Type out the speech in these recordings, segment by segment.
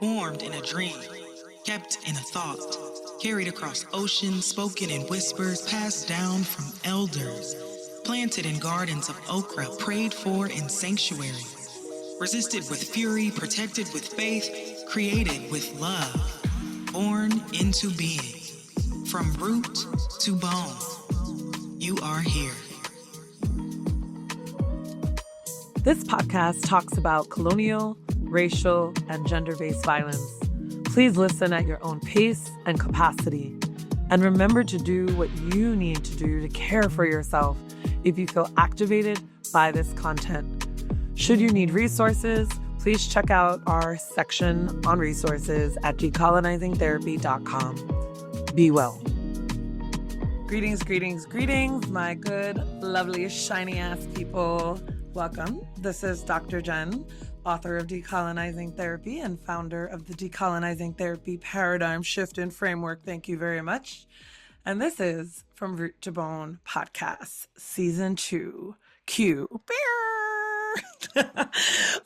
formed in a dream, kept in a thought, carried across oceans, spoken in whispers, passed down from elders, planted in gardens of okra, prayed for in sanctuary, resisted with fury, protected with faith, created with love, born into being, from root to bone. You are here. This podcast talks about colonial, racial, and gender-based violence. Please listen at your own pace and capacity. And remember to do what you need to do to care for yourself if you feel activated by this content. Should you need resources, please check out our section on resources at decolonizingtherapy.com. Be well. Greetings, greetings, greetings, my good, lovely, shiny-ass people. Welcome. This is Dr. Jen, author of Decolonizing Therapy and founder of the Decolonizing Therapy Paradigm Shift and Framework. Thank you very much. And this is From Root to Bone Podcast, Season 2, Q.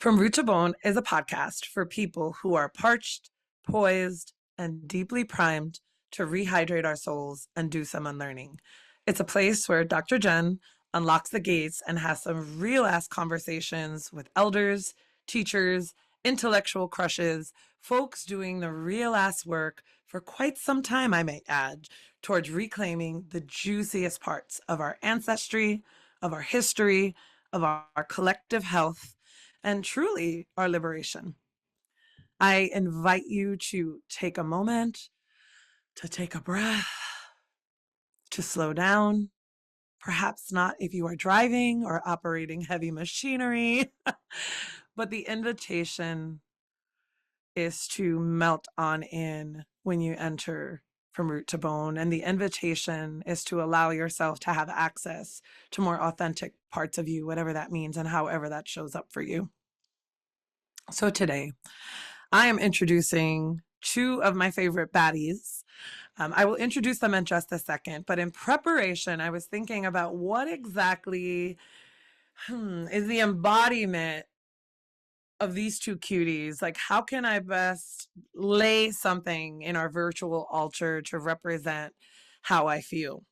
From Root to Bone is a podcast for people who are parched, poised, and deeply primed to rehydrate our souls and do some unlearning. It's a place where Dr. Jen unlocks the gates and has some real-ass conversations with elders, teachers, intellectual crushes, folks doing the real-ass work for quite some time, I may add, towards reclaiming the juiciest parts of our ancestry, of our history, of our collective health, and truly our liberation. I invite you to take a moment, to take a breath, to slow down. Perhaps not if you are driving or operating heavy machinery, but the invitation is to melt on in when you enter from root to bone. And the invitation is to allow yourself to have access to more authentic parts of you, whatever that means and however that shows up for you. So today, I am introducing two of my favorite baddies. I will introduce them in just a second, but in preparation, I was thinking about what exactly is the embodiment of these two cuties. Like, how can I best lay something in our virtual altar to represent how I feel?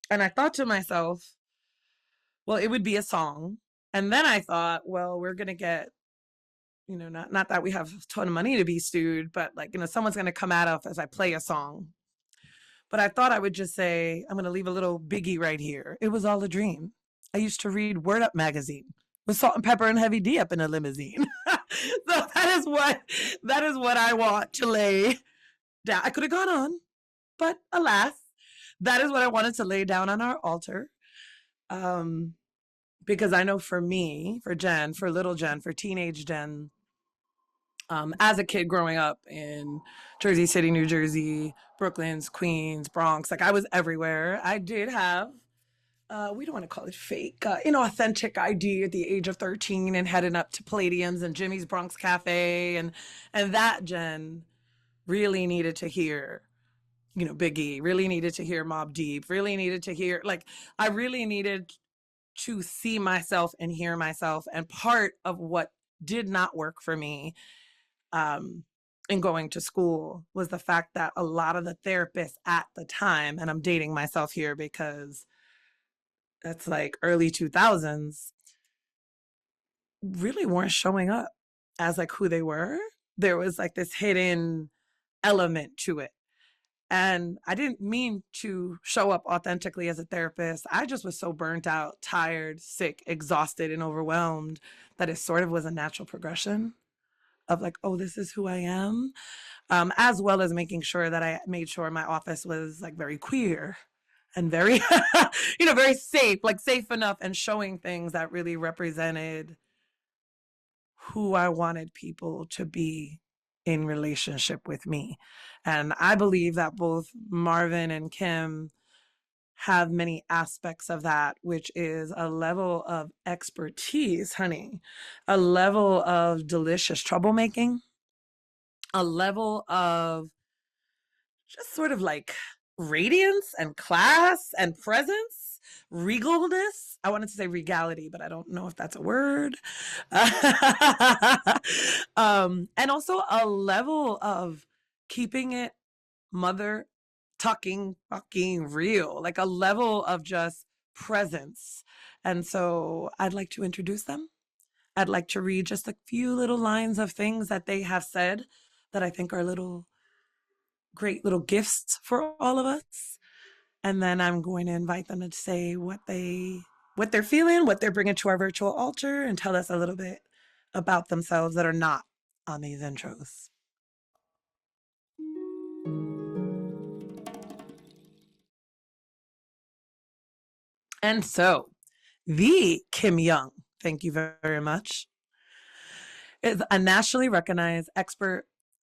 And I thought to myself, well, it would be a song. And then I thought, well, we're going to get, not that we have a ton of money to be sued, but someone's going to come at us as I play a song. But I thought I would just say, I'm going to leave a little biggie right here. It was all a dream. I used to read Word Up magazine with Salt and Pepper and Heavy D up in a limousine. So that is what I want to lay down. I could have gone on, but alas, that is what I wanted to lay down on our altar. Because I know for me, for Jen, for little Jen, for teenage Jen, as a kid growing up in Jersey City, New Jersey, Brooklyn, Queens, Bronx, I was everywhere. I did have, we don't want to call it fake, authentic ID at the age of 13 and heading up to Palladium's and Jimmy's Bronx Cafe. And that Jen really needed to hear, Biggie, really needed to hear Mobb Deep, really needed to hear, I really needed to see myself and hear myself. And part of what did not work for me in going to school was the fact that a lot of the therapists at the time, and I'm dating myself here because that's early 2000s, really weren't showing up as who they were. There was this hidden element to it. And I didn't mean to show up authentically as a therapist. I just was so burnt out, tired, sick, exhausted, and overwhelmed that it sort of was a natural progression of oh, this is who I am, as well as making sure that I made sure my office was very queer and very, very safe, safe enough and showing things that really represented who I wanted people to be in relationship with me. And I believe that both Marvin and Kim have many aspects of that, which is a level of expertise, honey, a level of delicious troublemaking, a level of just sort of radiance and class and presence, regalness. I wanted to say regality, but I don't know if that's a word. And also a level of keeping it mother talking fucking real, like a level of just presence. And so I'd like to introduce them. I'd like to read just a few little lines of things that they have said that I think are great little gifts for all of us. And then I'm going to invite them to say what they're feeling, what they're bringing to our virtual altar, and tell us a little bit about themselves that are not on these intros. And so, the Kim Young, thank you very much, is a nationally recognized expert,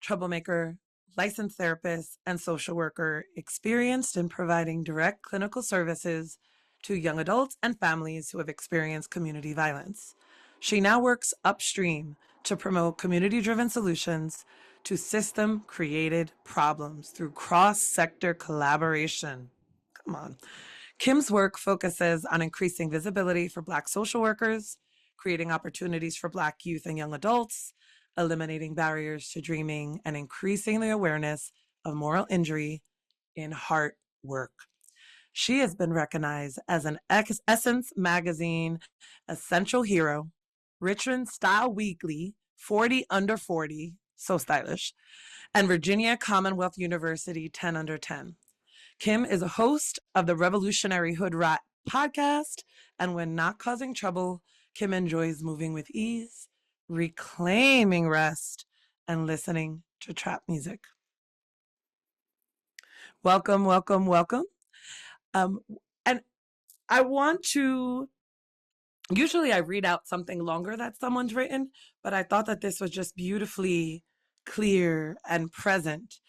troublemaker, licensed therapist, and social worker experienced in providing direct clinical services to young adults and families who have experienced community violence. She now works upstream to promote community-driven solutions to system-created problems through cross-sector collaboration. Come on. Kim's work focuses on increasing visibility for Black social workers, creating opportunities for Black youth and young adults, eliminating barriers to dreaming, and increasing the awareness of moral injury in heart work. She has been recognized as an Essence Magazine Essential Hero, Richmond Style Weekly, 40 Under 40, so stylish, and Virginia Commonwealth University 10 Under 10. Kim is a host of the Revolutionary Hood Rat podcast, and when not causing trouble, Kim enjoys moving with ease, reclaiming rest, and listening to trap music. Welcome, welcome, welcome. And I want to, usually I read out something longer that someone's written, but I thought that this was just beautifully clear and present.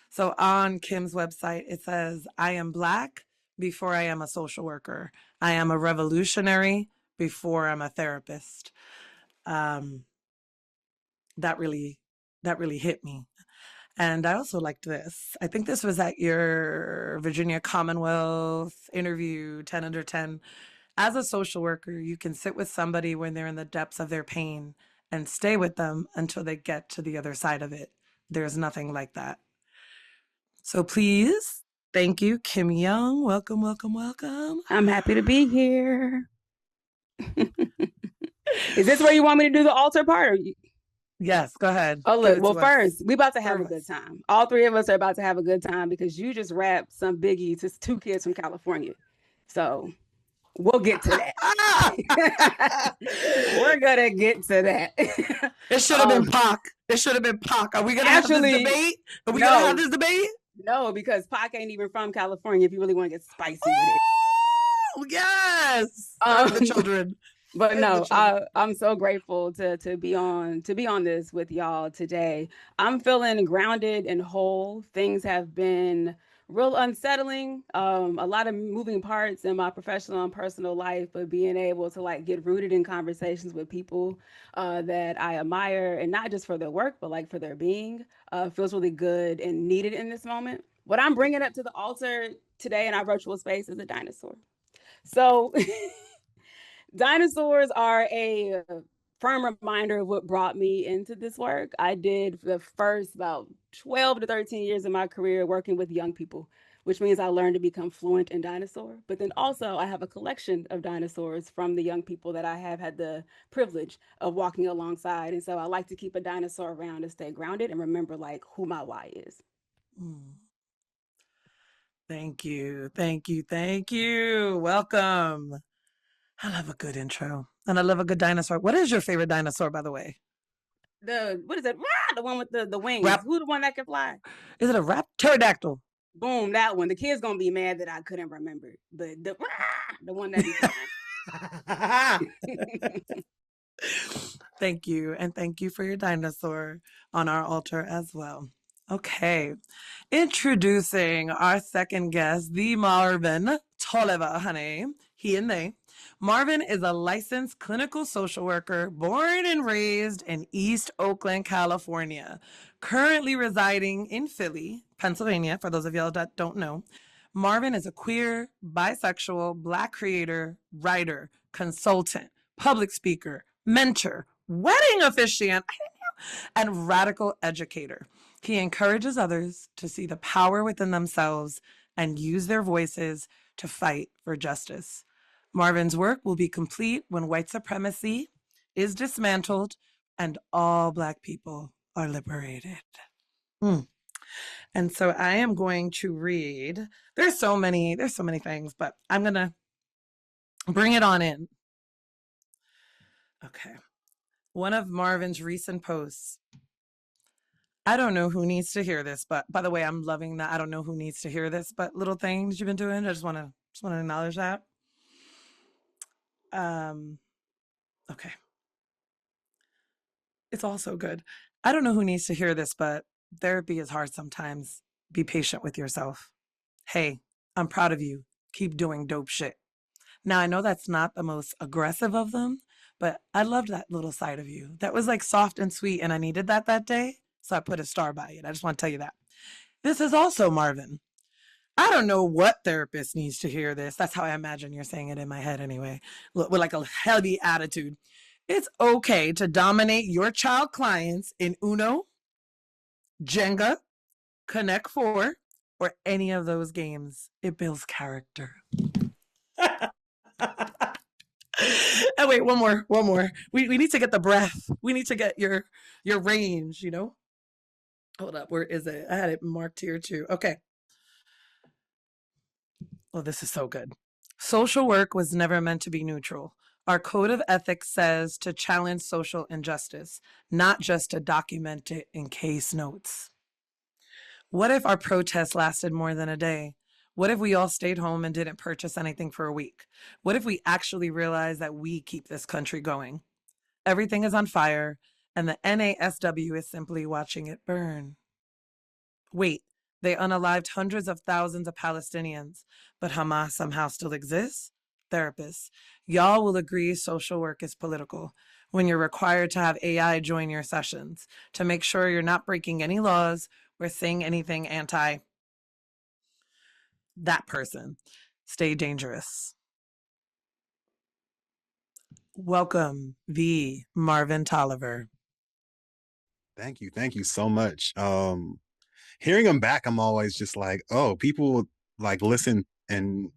So on Kim's website, it says, I am Black before I am a social worker. I am a revolutionary before I'm a therapist. That really hit me. And I also liked this. I think this was at your Virginia Commonwealth interview, 10 Under 10. As a social worker, you can sit with somebody when they're in the depths of their pain and stay with them until they get to the other side of it. There's nothing like that. So please, thank you, Kim Young. Welcome, welcome, welcome. I'm happy to be here. Is this where you want me to do the altar part? Or Yes, go ahead. Oh, look, well, first, we about to have a good time. All three of us are about to have a good time because you just rapped some biggie to two kids from California. So we'll get to that. We're going to get to that. It should have been Pac. It should have been Pac. Are we going to have this debate? Are we going to have this debate? No, because Pac ain't even from California if you really want to get spicy with it. Oh, yes. The children. But no, I'm so grateful to be on this with y'all today. I'm feeling grounded and whole. Things have been real unsettling. A lot of moving parts in my professional and personal life, but being able to like get rooted in conversations with people that I admire, and not just for their work, but like for their being, feels really good and needed in this moment. What I'm bringing up to the altar today in our virtual space is a dinosaur. So dinosaurs are a firm reminder of what brought me into this work. I did the first about 12 to 13 years of my career working with young people, which means I learned to become fluent in dinosaur. But then also I have a collection of dinosaurs from the young people that I have had the privilege of walking alongside. And so I like to keep a dinosaur around to stay grounded and remember like who my why is. Thank you. Thank you. Thank you. Welcome. I love a good intro. And I love a good dinosaur. What is your favorite dinosaur, by the way? What is it? The one with the wings. Who the one that can fly? Is it a pterodactyl? Boom, that one. The kids gonna be mad that I couldn't remember. But the one that be Thank you. And thank you for your dinosaur on our altar as well. Okay. Introducing our second guest, the Marvin Toliver, honey. He and they. Marvin is a licensed clinical social worker born and raised in East Oakland, California, currently residing in Philly, Pennsylvania, for those of y'all that don't know. Marvin is a queer, bisexual, Black creator, writer, consultant, public speaker, mentor, wedding officiant, and radical educator. He encourages others to see the power within themselves and use their voices to fight for justice. Marvin's work will be complete when white supremacy is dismantled and all Black people are liberated. And so I am going to read. There's so many things, but I'm going to bring it on in. Okay. One of Marvin's recent posts. I don't know who needs to hear this, but by the way, I'm loving that. I don't know who needs to hear this, but little things you've been doing. I just want to acknowledge that. Okay. It's all so good. I don't know who needs to hear this, but therapy is hard sometimes. Be patient with yourself. Hey, I'm proud of you. Keep doing dope shit. Now, I know that's not the most aggressive of them, but I loved that little side of you. That was like soft and sweet, and I needed that day. So I put a star by it. I just want to tell you that. This is also Marvin. I don't know what therapist needs to hear this. That's how I imagine you're saying it in my head anyway, with like a heavy attitude. It's okay to dominate your child clients in Uno, Jenga, Connect Four, or any of those games. It builds character. And wait, one more. We need to get the breath. We need to get your range, you know? Hold up, where is it? I had it marked here too. Okay. Well, this is so good. Social work was never meant to be neutral. Our code of ethics says to challenge social injustice, not just to document it in case notes. What if our protest lasted more than a day? What if we all stayed home and didn't purchase anything for a week? What if we actually realized that we keep this country going? Everything is on fire, and the NASW is simply watching it burn. Wait, they unalived hundreds of thousands of Palestinians, but Hamas somehow still exists? Therapists, y'all will agree social work is political when you're required to have AI join your sessions to make sure you're not breaking any laws or saying anything anti that person. Stay dangerous. Welcome, the Marvin Toliver. Thank you so much. Hearing them back, I'm always just like, oh, people like listen and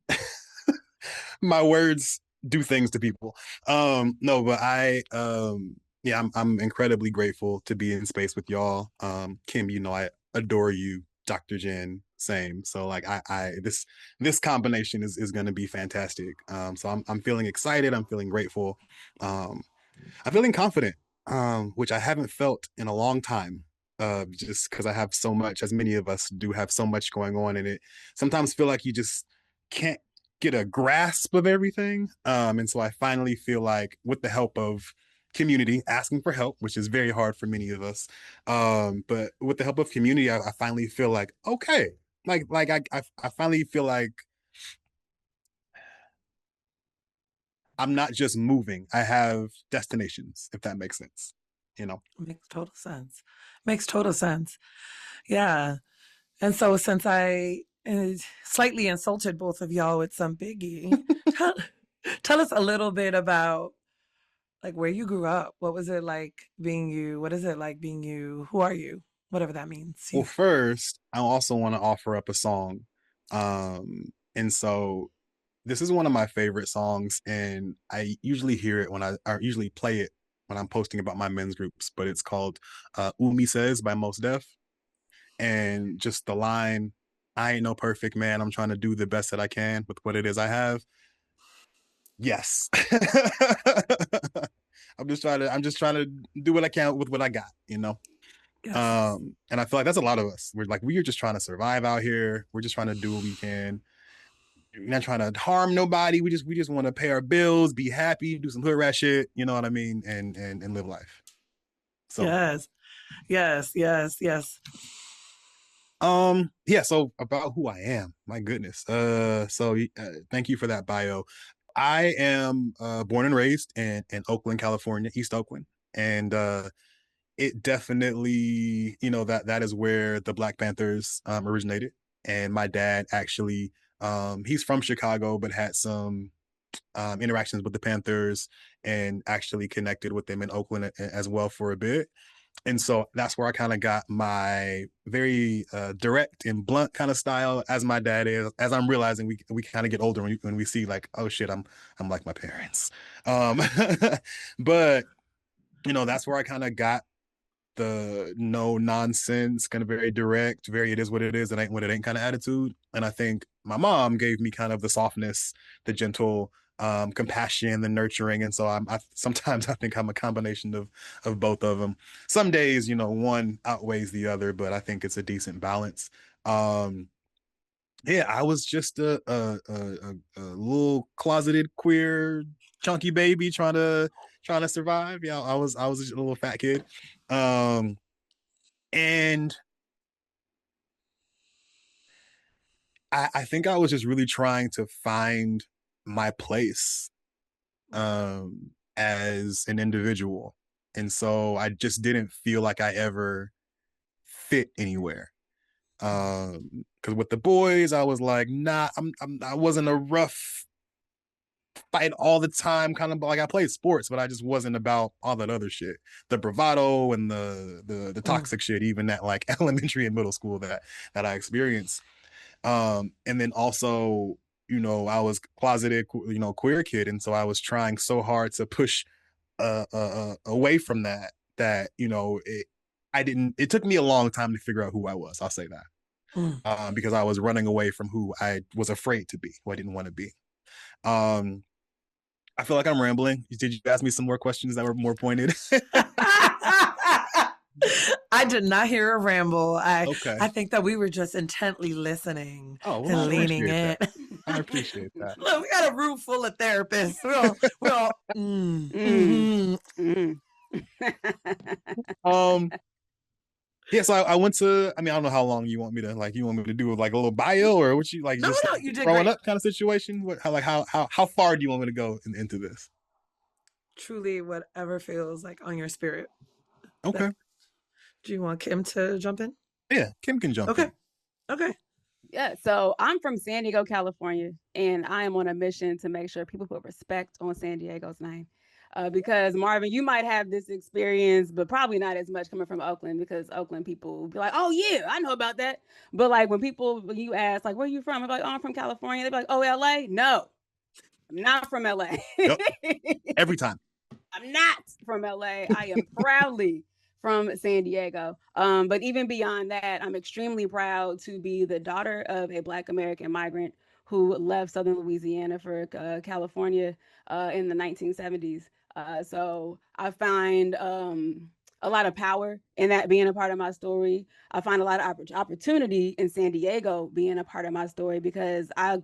my words do things to people. No, but I'm incredibly grateful to be in space with y'all. Kim, you know, I adore you. Dr. Jen, same. So like this combination is gonna be fantastic. So I'm feeling excited, I'm feeling grateful. I'm feeling confident, which I haven't felt in a long time. Just because I have so much, as many of us do have so much going on in it. Sometimes feel like you just can't get a grasp of everything. And so I finally feel like with the help of community, asking for help, which is very hard for many of us. But with the help of community, I finally feel like, okay, I finally feel like I'm not just moving. I have destinations, if that makes sense. You know? Makes total sense. Makes total sense. Yeah. And so since I slightly insulted both of y'all with some biggie, tell us a little bit about like where you grew up. What was it like being you? What is it like being you? Who are you? Whatever that means. Well, first, I also want to offer up a song. And so this is one of my favorite songs, and I usually hear it or usually play it when I'm posting about my men's groups, but it's called Umi Says by Mos Def. And just the line, I ain't no perfect man. I'm trying to do the best that I can with what it is I have. Yes. I'm just trying to do what I can with what I got, you know? Yes. And I feel like that's a lot of us. We are just trying to survive out here. We're just trying to do what we can. We're not trying to harm nobody. We just want to pay our bills, be happy, do some hood rat shit, you know what I mean, and live life. So yes. Yeah, so about who I am, my goodness. Thank you for that bio. I am born and raised in Oakland, California, East Oakland. And it definitely, you know, that is where the Black Panthers originated. And my dad actually, he's from Chicago, but had some interactions with the Panthers and actually connected with them in Oakland as well for a bit. And so that's where I kind of got my very direct and blunt kind of style, as my dad is. As I'm realizing we kind of get older when we see like, oh shit, I'm like my parents. Um, but that's where I kind of got the no nonsense, kind of very direct, very it is what it is, it ain't what it ain't kind of attitude. And I think my mom gave me kind of the softness, the gentle, compassion, the nurturing. And so sometimes I think I'm a combination of both of them. Some days, one outweighs the other, but I think it's a decent balance. Yeah, I was just a little closeted queer chunky baby trying to survive. Yeah, I was a little fat kid. Um, and I think I was just really trying to find my place as an individual. And so I just didn't feel like I ever fit anywhere. Because with the boys, I was like, nah, I wasn't a rough fight all the time, kind of like I played sports, but I just wasn't about all that other shit, the bravado and the toxic shit, even at like elementary and middle school that I experienced. And then also, I was closeted, queer kid, and so I was trying so hard to push away from that it took me a long time to figure out who I was. I'll say that. Because I was running away from who I was afraid to be, who I didn't want to be. I feel like I'm rambling. Did you ask me some more questions that were more pointed? I did not hear a ramble. Okay. I think that we were just intently listening well, and leaning in. I appreciate that. Look, we got a room full of therapists. We're all Yeah, so I went to. I don't know how long you want me to do like a little bio, or what you like? No, just you did growing great. up kind of situation. How far do you want me to go into this? Truly, whatever feels like on your spirit. Okay. Do you want Kim to jump in? Yeah, Kim can jump in. Okay. Yeah, so I'm from San Diego, California, and I am on a mission to make sure people put respect on San Diego's name. Because Marvin, you might have this experience, but probably not as much coming from Oakland, because Oakland people will be like, oh yeah, I know about that. But like when you ask, like, where are you from? I'm like, oh, I'm from California. They're like, oh, LA? No, I'm not from LA. Yep. Every time. I'm not from LA. I am proudly from San Diego. But even beyond that, I'm extremely proud to be the daughter of a Black American migrant who left Southern Louisiana for California in the 1970s. So I find a lot of power in that being a part of my story. I find a lot of opportunity in San Diego being a part of my story, because I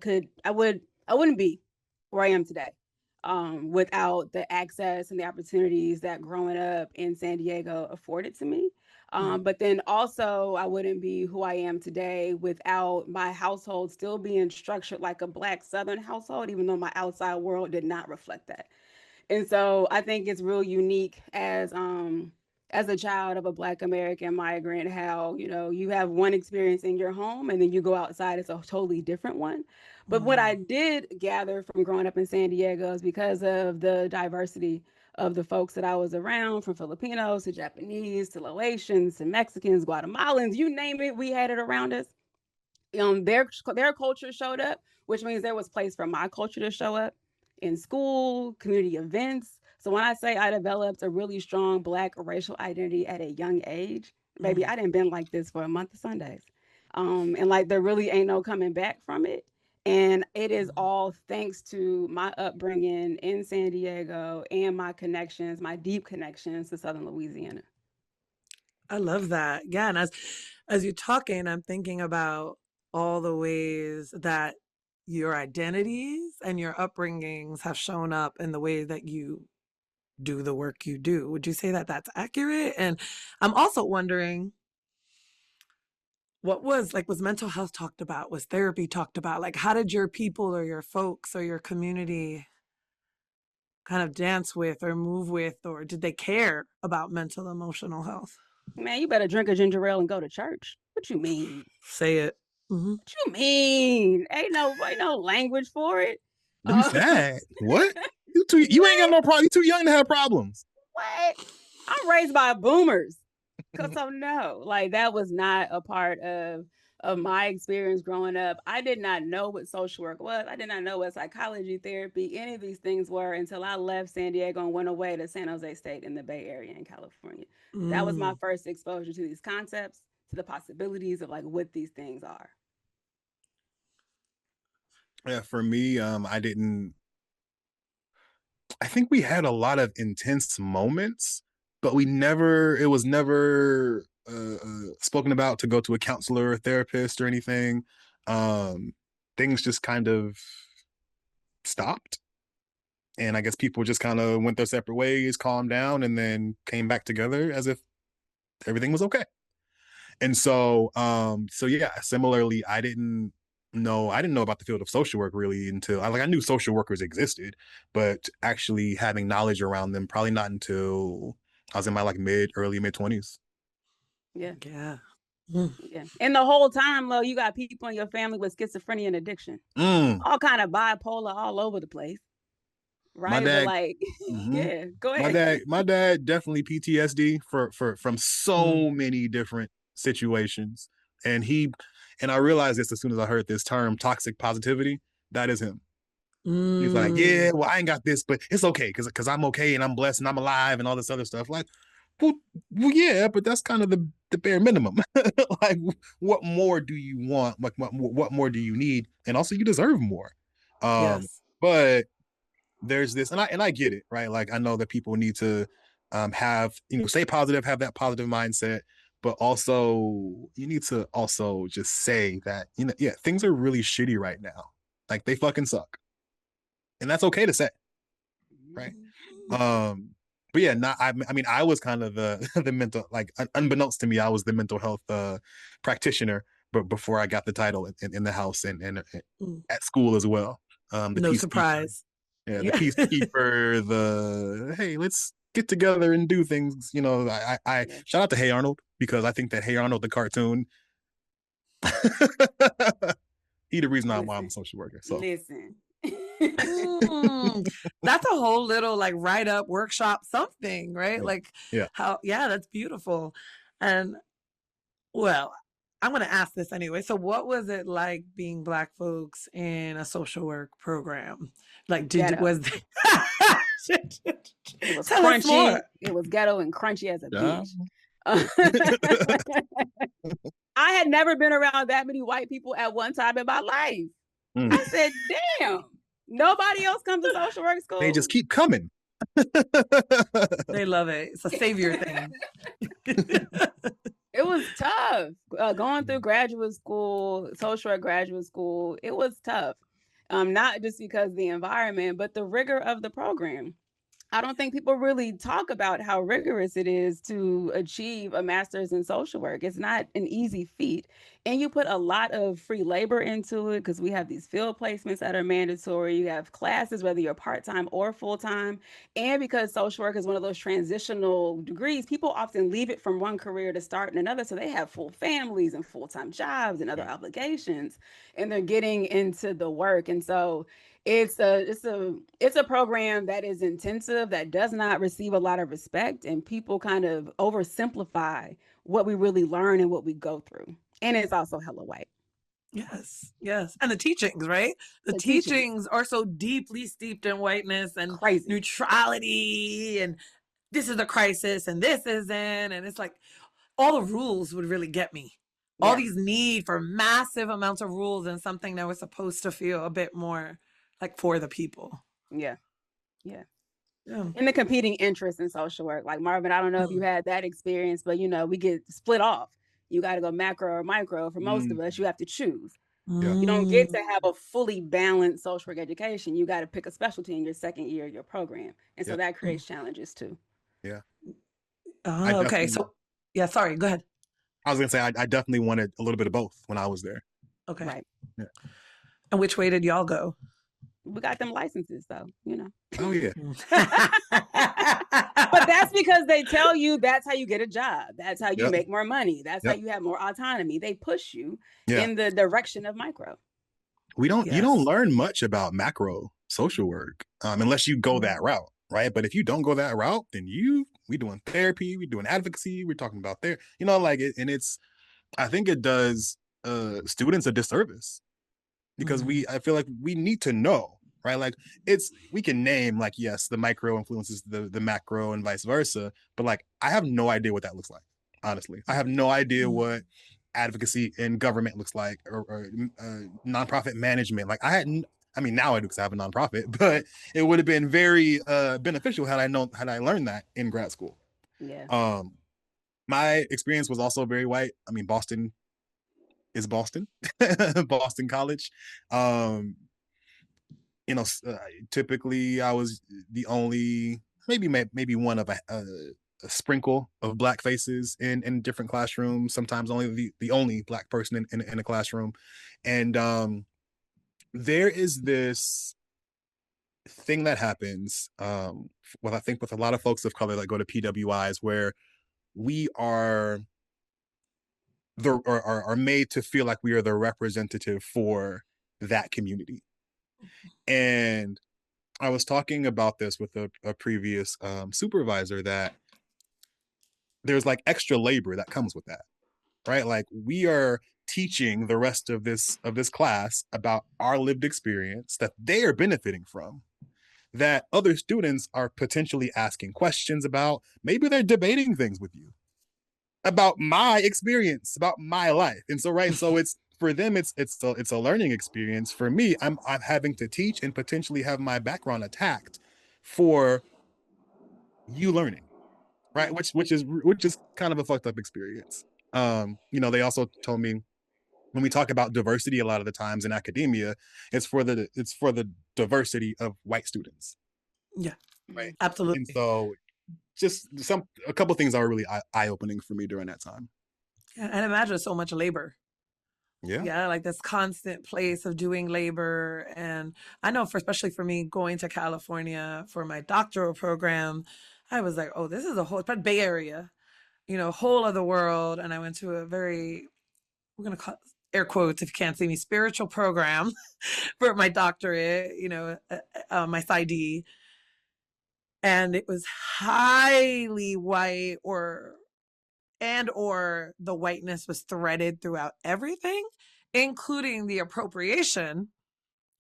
wouldn't be where I am today without the access and the opportunities that growing up in San Diego afforded to me. But then also, I wouldn't be who I am today without my household still being structured like a Black Southern household, even though my outside world did not reflect that. And so I think it's real unique as a child of a Black American migrant, how, you have one experience in your home and then you go outside, it's a totally different one. But what I did gather from growing up in San Diego is because of the diversity of the folks that I was around, from Filipinos to Japanese to Laotians to Mexicans, Guatemalans, you name it, we had it around us. Their culture showed up, which means there was place for my culture to show up in school, community events. So when I say I developed a really strong Black racial identity at a young age, baby, I didn't been like this for a month of Sundays. And like there really ain't no coming back from it. And it is all thanks to my upbringing in San Diego and my connections, my deep connections to Southern Louisiana. I love that. Yeah, and as you're talking, I'm thinking about all the ways that your identities and your upbringings have shown up in the way that you do the work you do. Would you say that that's accurate? And I'm also wondering, was mental health talked about? Was therapy talked about? Like, how did your people or your folks or your community kind of dance with or move with, or did they care about mental emotional health? Man, you better drink a ginger ale and go to church. What you mean? Say it. Mm-hmm. What you mean? Ain't no language for it. Let me say what? You ain't got no problem. You too young to have problems. What? I'm raised by boomers. So no, like that was not a part of my experience growing up. I did not know what social work was. I did not know what psychology, therapy, any of these things were until I left San Diego and went away to San Jose State in the Bay Area in California. That was my first exposure to these concepts, to the possibilities of like what these things are. Yeah, for me, I think we had a lot of intense moments, but it was never spoken about to go to a counselor or therapist or anything. Things just kind of stopped. And I guess people just kind of went their separate ways, calmed down, and then came back together as if everything was okay. And so yeah, similarly, I didn't know about the field of social work really until I knew social workers existed, but actually having knowledge around them probably not until I was in my like early mid 20s. Yeah. Yeah. Yeah. And the whole time, though, you got people in your family with schizophrenia and addiction. All kind of bipolar all over the place. Right. My dad, but like, yeah, go ahead. My dad definitely PTSD from so many different situations. And I realized this as soon as I heard this term, toxic positivity. That is him. He's like, yeah, well, I ain't got this, but it's okay because I'm okay and I'm blessed and I'm alive and all this other stuff. Like, well yeah, but that's kind of the bare minimum. Like, what more do you want? Like, what more do you need? And also, you deserve more. Yes. But there's this, and I get it, right? Like, I know that people need to have, stay positive, have that positive mindset, but also you need to also just say that, yeah, things are really shitty right now. Like, they fucking suck. And that's okay to say, right? But yeah, I mean, I was kind of the mental, like, unbeknownst to me, I was the mental health practitioner, but before I got the title in the house and at school as well. No surprise. Yeah, the peacekeeper, hey, let's get together and do things. I shout out to Hey Arnold, because I think that Hey Arnold, the cartoon, he the reason why I'm a social worker. So listen. That's a whole little like write up workshop something, right? Yeah. Like yeah, that's beautiful. And well, I'm going to ask this anyway. So what was it like being Black folks in a social work program? Like, it was Tell us more. crunchy. It was ghetto and crunchy as a bitch. I had never been around that many white people at one time in my life. I said, damn, nobody else comes to social work school. They just keep coming. They love it. It's a savior thing. It was tough. Going through graduate school, social work graduate school, it was tough. Not just because of the environment, but the rigor of the program. I don't think people really talk about how rigorous it is to achieve a master's in social work. It's not an easy feat. And you put a lot of free labor into it because we have these field placements that are mandatory. You have classes, whether you're part-time or full-time. And because social work is one of those transitional degrees, people often leave it from one career to start in another. So they have full families and full-time jobs and other obligations, and they're getting into the work. And so it's a program that is intensive, that does not receive a lot of respect, and people kind of oversimplify what we really learn and what we go through. And it's also hella white. Yes. And the teachings, right? The teachings are so deeply steeped in whiteness and crazy neutrality, and this is a crisis and this isn't, and it's like all the rules would really get me. All these need for massive amounts of rules and something that was supposed to feel a bit more like for the people. Yeah. And the competing interests in social work. Like, Marvin, I don't know if you had that experience, but we get split off. You got to go macro or micro. For most of us, you have to choose. You don't get to have a fully balanced social work education. You got to pick a specialty in your second year of your program. And so that creates challenges too. Yeah. Okay. So sorry, go ahead. I was going to say, I definitely wanted a little bit of both when I was there. Okay. Right. Yeah. And which way did y'all go? We got them licenses, though, Oh, yeah. But that's because they tell you that's how you get a job. That's how you make more money. That's how you have more autonomy. They push you in the direction of micro. You don't learn much about macro social work unless you go that route, right? But if you don't go that route, then we doing therapy, we doing advocacy, we're talking about there, like it, and it's, I think it does students a disservice because I feel like we need to know, right? Like we can name like, yes, the micro influences the macro and vice versa, but like I have no idea what that looks like. Honestly, I have no idea what advocacy in government looks like, or nonprofit management. Like I mean, now I do because I have a nonprofit, but it would have been very beneficial had I learned that in grad school. Yeah. My experience was also very white. I mean, Boston is Boston, Boston College. You know, typically I was the only, maybe one of a sprinkle of black faces in different classrooms. Sometimes only the only black person in a classroom, and there is this thing that happens. Well, I think with a lot of folks of color that go to PWIs, where we are are made to feel like we are the representative for that community. And I was talking about this with a previous supervisor, that there's like extra labor that comes with that, right? Like we are teaching the rest of this class about our lived experience that they are benefiting from, that other students are potentially asking questions about. Maybe they're debating things with you about my experience, about my life. And so, right. And so it's, for them, it's a learning experience. For me, I'm having to teach and potentially have my background attacked for you learning, right? Which is kind of a fucked up experience. They also told me, when we talk about diversity a lot of the times in academia, it's for the diversity of white students. Yeah. Right. Absolutely. And so just a couple things that were really eye-opening for me during that time. Yeah, and imagine so much labor. Yeah. Like this constant place of doing labor. And I know especially for me, going to California for my doctoral program, I was like, oh, this is a whole Bay Area, whole other world. And I went to a very, we're going to call air quotes if you can't see me, spiritual program for my doctorate, my PsyD. And it was highly white, or the whiteness was threaded throughout everything, including the appropriation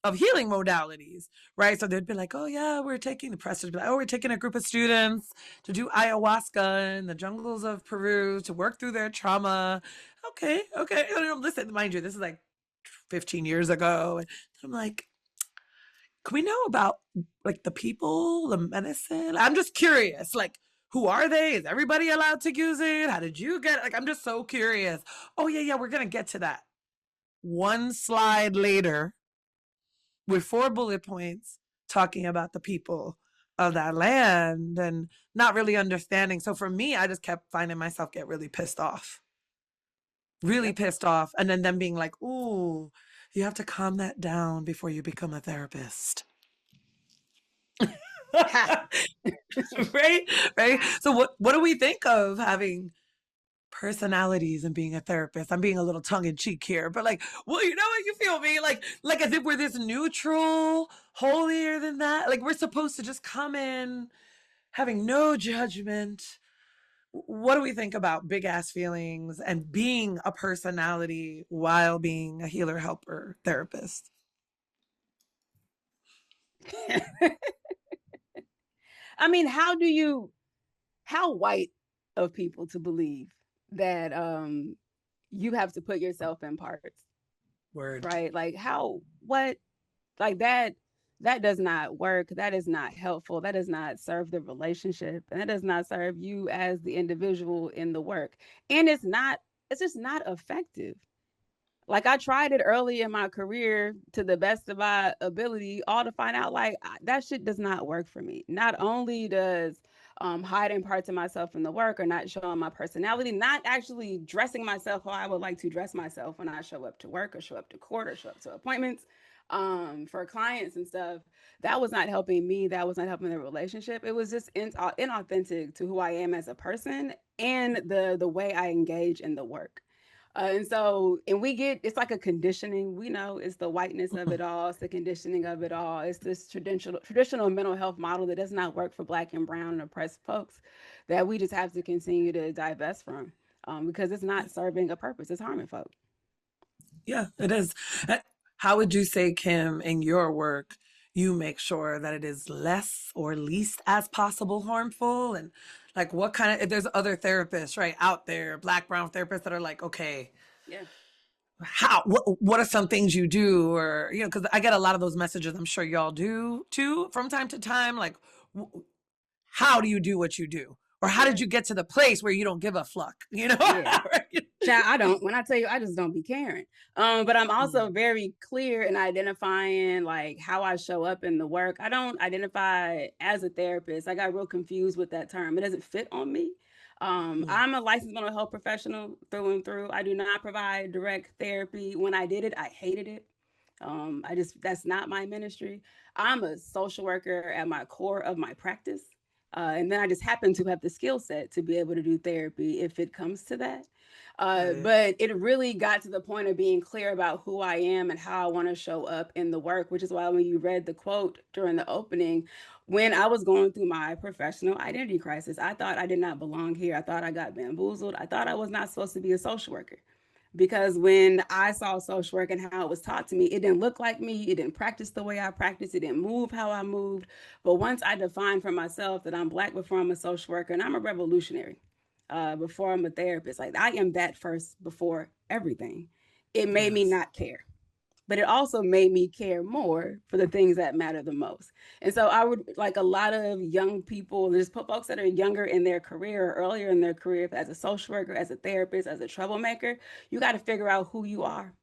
of healing modalities, right? So they'd be like, oh yeah, we're taking, the press would be like, oh, we're taking a group of students to do ayahuasca in the jungles of Peru to work through their trauma. Okay. Listen, mind you, this is like 15 years ago. And I'm like, can we know about like the people, the medicine? I'm just curious, like, who are they? Is everybody allowed to use it? How did you get it? Like, I'm just so curious. Oh yeah, we're going to get to that. One slide later, with 4 bullet points talking about the people of that land and not really understanding. So for me, I just kept finding myself get really pissed off. Pissed off. And then them being like, ooh, you have to calm that down before you become a therapist. Right. So what do we think of having personalities and being a therapist? I'm being a little tongue-in-cheek here, but like, well, you know what, you feel me, like as if we're this neutral, holier than that, like we're supposed to just come in having no judgment. What do we think about big ass feelings and being a personality while being a healer, helper, therapist? I mean, how white of people to believe that you have to put yourself in parts? Word. Right? Like what? Like that does not work. That is not helpful. That does not serve the relationship, and that does not serve you as the individual in the work. And it's just not effective. Like I tried it early in my career to the best of my ability, all to find out like that shit does not work for me. Not only does hiding parts of myself in the work, or not showing my personality, not actually dressing myself how I would like to dress myself when I show up to work or show up to court or show up to appointments for clients and stuff, that was not helping me. That was not helping the relationship. It was just inauthentic to who I am as a person and the way I engage in the work. And we get, it's like a conditioning. We know it's the whiteness of it all, it's the conditioning of it all. It's this traditional mental health model that does not work for Black and brown and oppressed folks that we just have to continue to divest from, because it's not serving a purpose. It's harming folk. Yeah, it is. How would you say, Kim, in your work, you make sure that it is less or least as possible harmful? And like what kind of, if there's other therapists, right, out there, Black, brown therapists that are like, okay, Yeah. what are some things you do? Or, you know, because I get a lot of those messages, I'm sure y'all do too, from time to time. Like, how do you do what you do? Or how did you get to the place where you don't give a fuck? You know? Yeah. Child, I don't. When I tell you, I just don't be caring. But I'm also very clear in identifying like how I show up in the work. I don't identify as a therapist. I got real confused with that term. It doesn't fit on me. I'm a licensed mental health professional through and through. I do not provide direct therapy. When I did it, I hated it. That's not my ministry. I'm a social worker at my core of my practice. And then I just happen to have the skill set to be able to do therapy if it comes to that. But it really got to the point of being clear about who I am and how I want to show up in the work, which is why when you read the quote during the opening, when I was going through my professional identity crisis, I thought I did not belong here. I thought I got bamboozled. I thought I was not supposed to be a social worker. Because when I saw social work and how it was taught to me, it didn't look like me. It didn't practice the way I practiced. It didn't move how I moved. But once I defined for myself that I'm Black before I'm a social worker and I'm a revolutionary before I'm a therapist, like I am that first before everything, it made me not care. But it also made me care more for the things that matter the most. And so I would like a lot of young people, there's folks that are younger in their career or earlier in their career as a social worker, as a therapist, as a troublemaker, you got to figure out who you are.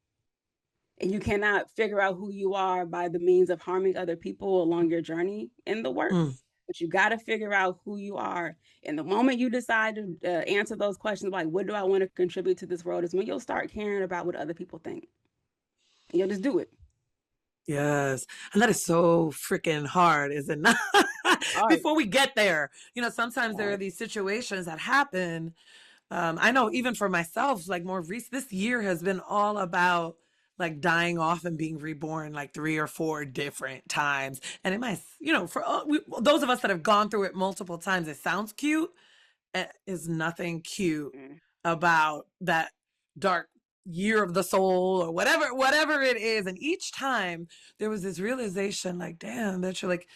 And you cannot figure out who you are by the means of harming other people along your journey in the work. But you got to figure out who you are. And the moment you decide to answer those questions, like, what do I want to contribute to this world, is when you'll start caring about what other people think. And you'll just do it. Yes. And that is so freaking hard, is it not? Before we get there, you know, sometimes there are these situations that happen. I know even for myself, like more recent, this year has been all about like dying off and being reborn like 3 or 4 different times. And it might, you know, for those of us that have gone through it multiple times, it sounds cute. It is nothing cute about that dark year of the soul or whatever it is. And each time there was this realization like, damn, that you're like,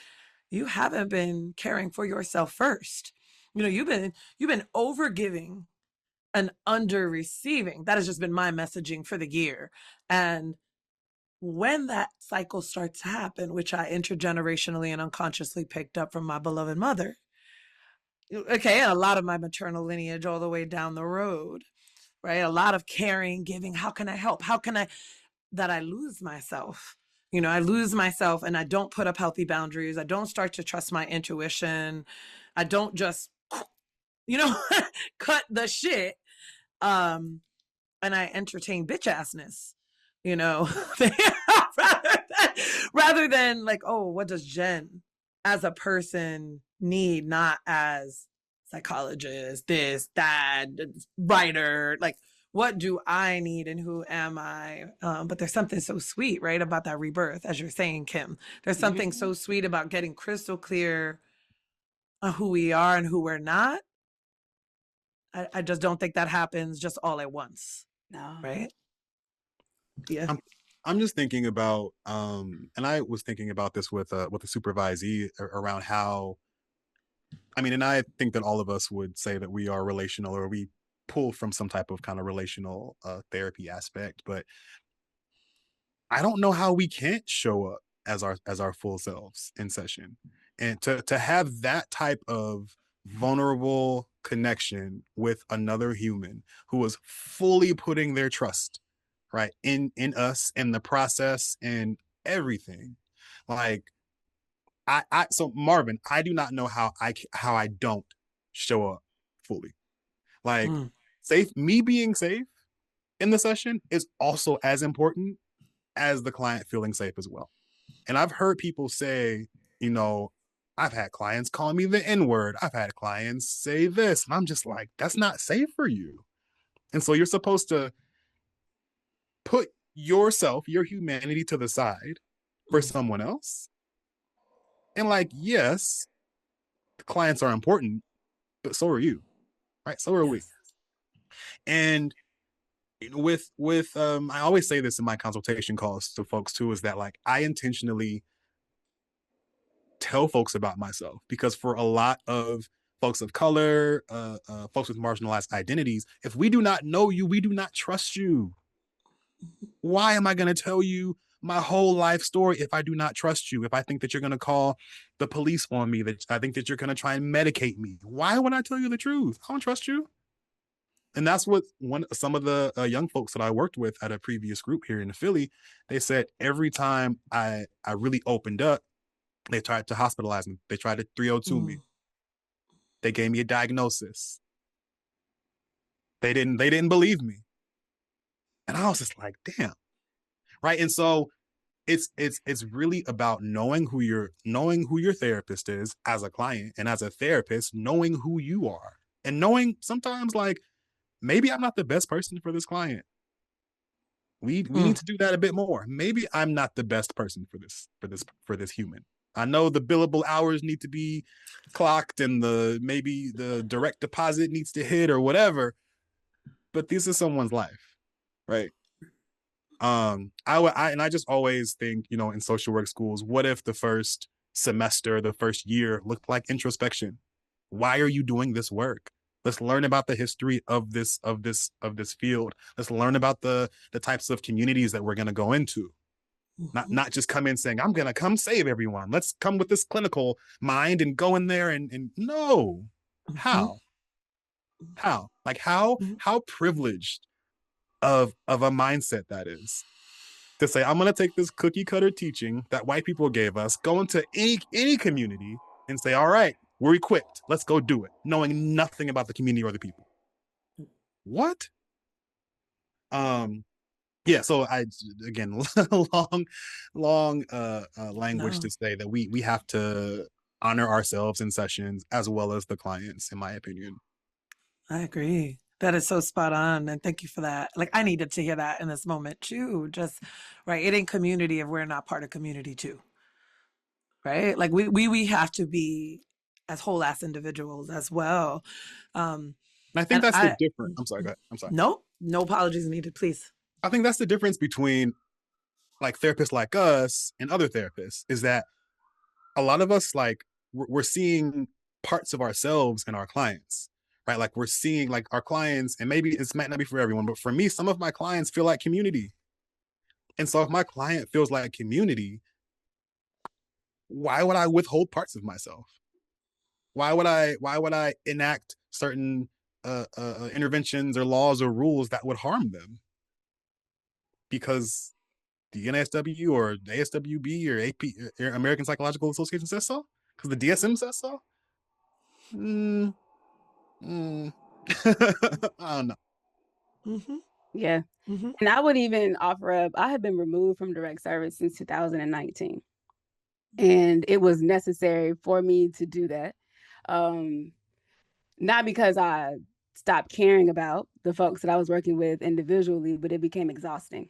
you haven't been caring for yourself first. You know, you've been over giving and under receiving. That has just been my messaging for the year. And when that cycle starts to happen, which I intergenerationally and unconsciously picked up from my beloved mother, okay, and a lot of my maternal lineage all the way down the road, right? A lot of caring, giving. How can I help? How can I, that I lose myself? You know, I lose myself and I don't put up healthy boundaries. I don't start to trust my intuition. I don't just, you know, cut the shit. And I entertain bitch assness, you know, rather than like, oh, what does Jen as a person need, not as psychologist, this, that, writer, like, what do I need and who am I? But there's something so sweet, right, about that rebirth, as you're saying, Kim. There's something so sweet about getting crystal clear on who we are and who we're not. I just don't think that happens just all at once. No. Right? Yeah. I'm just thinking about, and I was thinking about this with a supervisee around how, I mean, and I think that all of us would say that we are relational or we pull from some type of kind of relational therapy aspect, but I don't know how we can't show up as our full selves in session, and to have that type of vulnerable connection with another human who is fully putting their trust right in us and the process and everything. Like I so Marvin, I do not know how I don't show up fully. Like me being safe in the session is also as important as the client feeling safe as well. And I've heard people say, you know, I've had clients call me the N-word. I've had clients say this. And I'm just like, that's not safe for you. And so you're supposed to yourself, your humanity to the side for someone else. And like, yes, clients are important, but so are you, right? So are we. Yes. And I always say this in my consultation calls to folks too, is that like I intentionally tell folks about myself, because for a lot of folks of color, folks with marginalized identities, if we do not know you, we do not trust you. Why am I going to tell you my whole life story if I do not trust you? If I think that you're going to call the police on me, that I think that you're going to try and medicate me, why would I tell you the truth? I don't trust you. And that's what some of the young folks that I worked with at a previous group here in Philly, they said every time I really opened up, they tried to hospitalize me. They tried to 302 me. They gave me a diagnosis. They didn't believe me. And I was just like, damn. Right. And so it's really about knowing who your therapist is as a client, and as a therapist, knowing who you are, and knowing sometimes like maybe I'm not the best person for this client. We need to do that a bit more. Maybe I'm not the best person for this human. I know the billable hours need to be clocked, and maybe the direct deposit needs to hit or whatever, but this is someone's life, right? I just always think, in social work schools, what if the first semester, the first year looked like introspection? Why are you doing this work? Let's learn about the history of this field. Let's learn about the types of communities that we're going to go into. Not just come in saying, I'm going to come save everyone. Let's come with this clinical mind and go in there and no. How? Like how privileged of a mindset that is, to say, I'm going to take this cookie cutter teaching that white people gave us, go into any community and say, all right, we're equipped. Let's go do it, knowing nothing about the community or the people. What? Yeah. So again, long language to say that we have to honor ourselves in sessions as well as the clients, in my opinion. I agree. That is so spot on. And thank you for that. Like, I needed to hear that in this moment too. Just, right. It ain't community if we're not part of community too. Right. Like we have to be as whole ass individuals as well. And I think that's the difference. I'm sorry. Go ahead. I'm sorry. No apologies needed, please. I think that's the difference between like therapists like us and other therapists, is that a lot of us, like, we're seeing parts of ourselves in our clients, right? Like we're seeing like our clients, and maybe it might not be for everyone, but for me, some of my clients feel like community. And so if my client feels like community, why would I withhold parts of myself? Why would I enact certain interventions or laws or rules that would harm them? Because the NASW or the ASWB or AP, American Psychological Association, says so? Because the DSM says so? I don't know. Yeah. And I would even offer up, I have been removed from direct service since 2019. And it was necessary for me to do that. Not because I stopped caring about the folks that I was working with individually, but it became exhausting.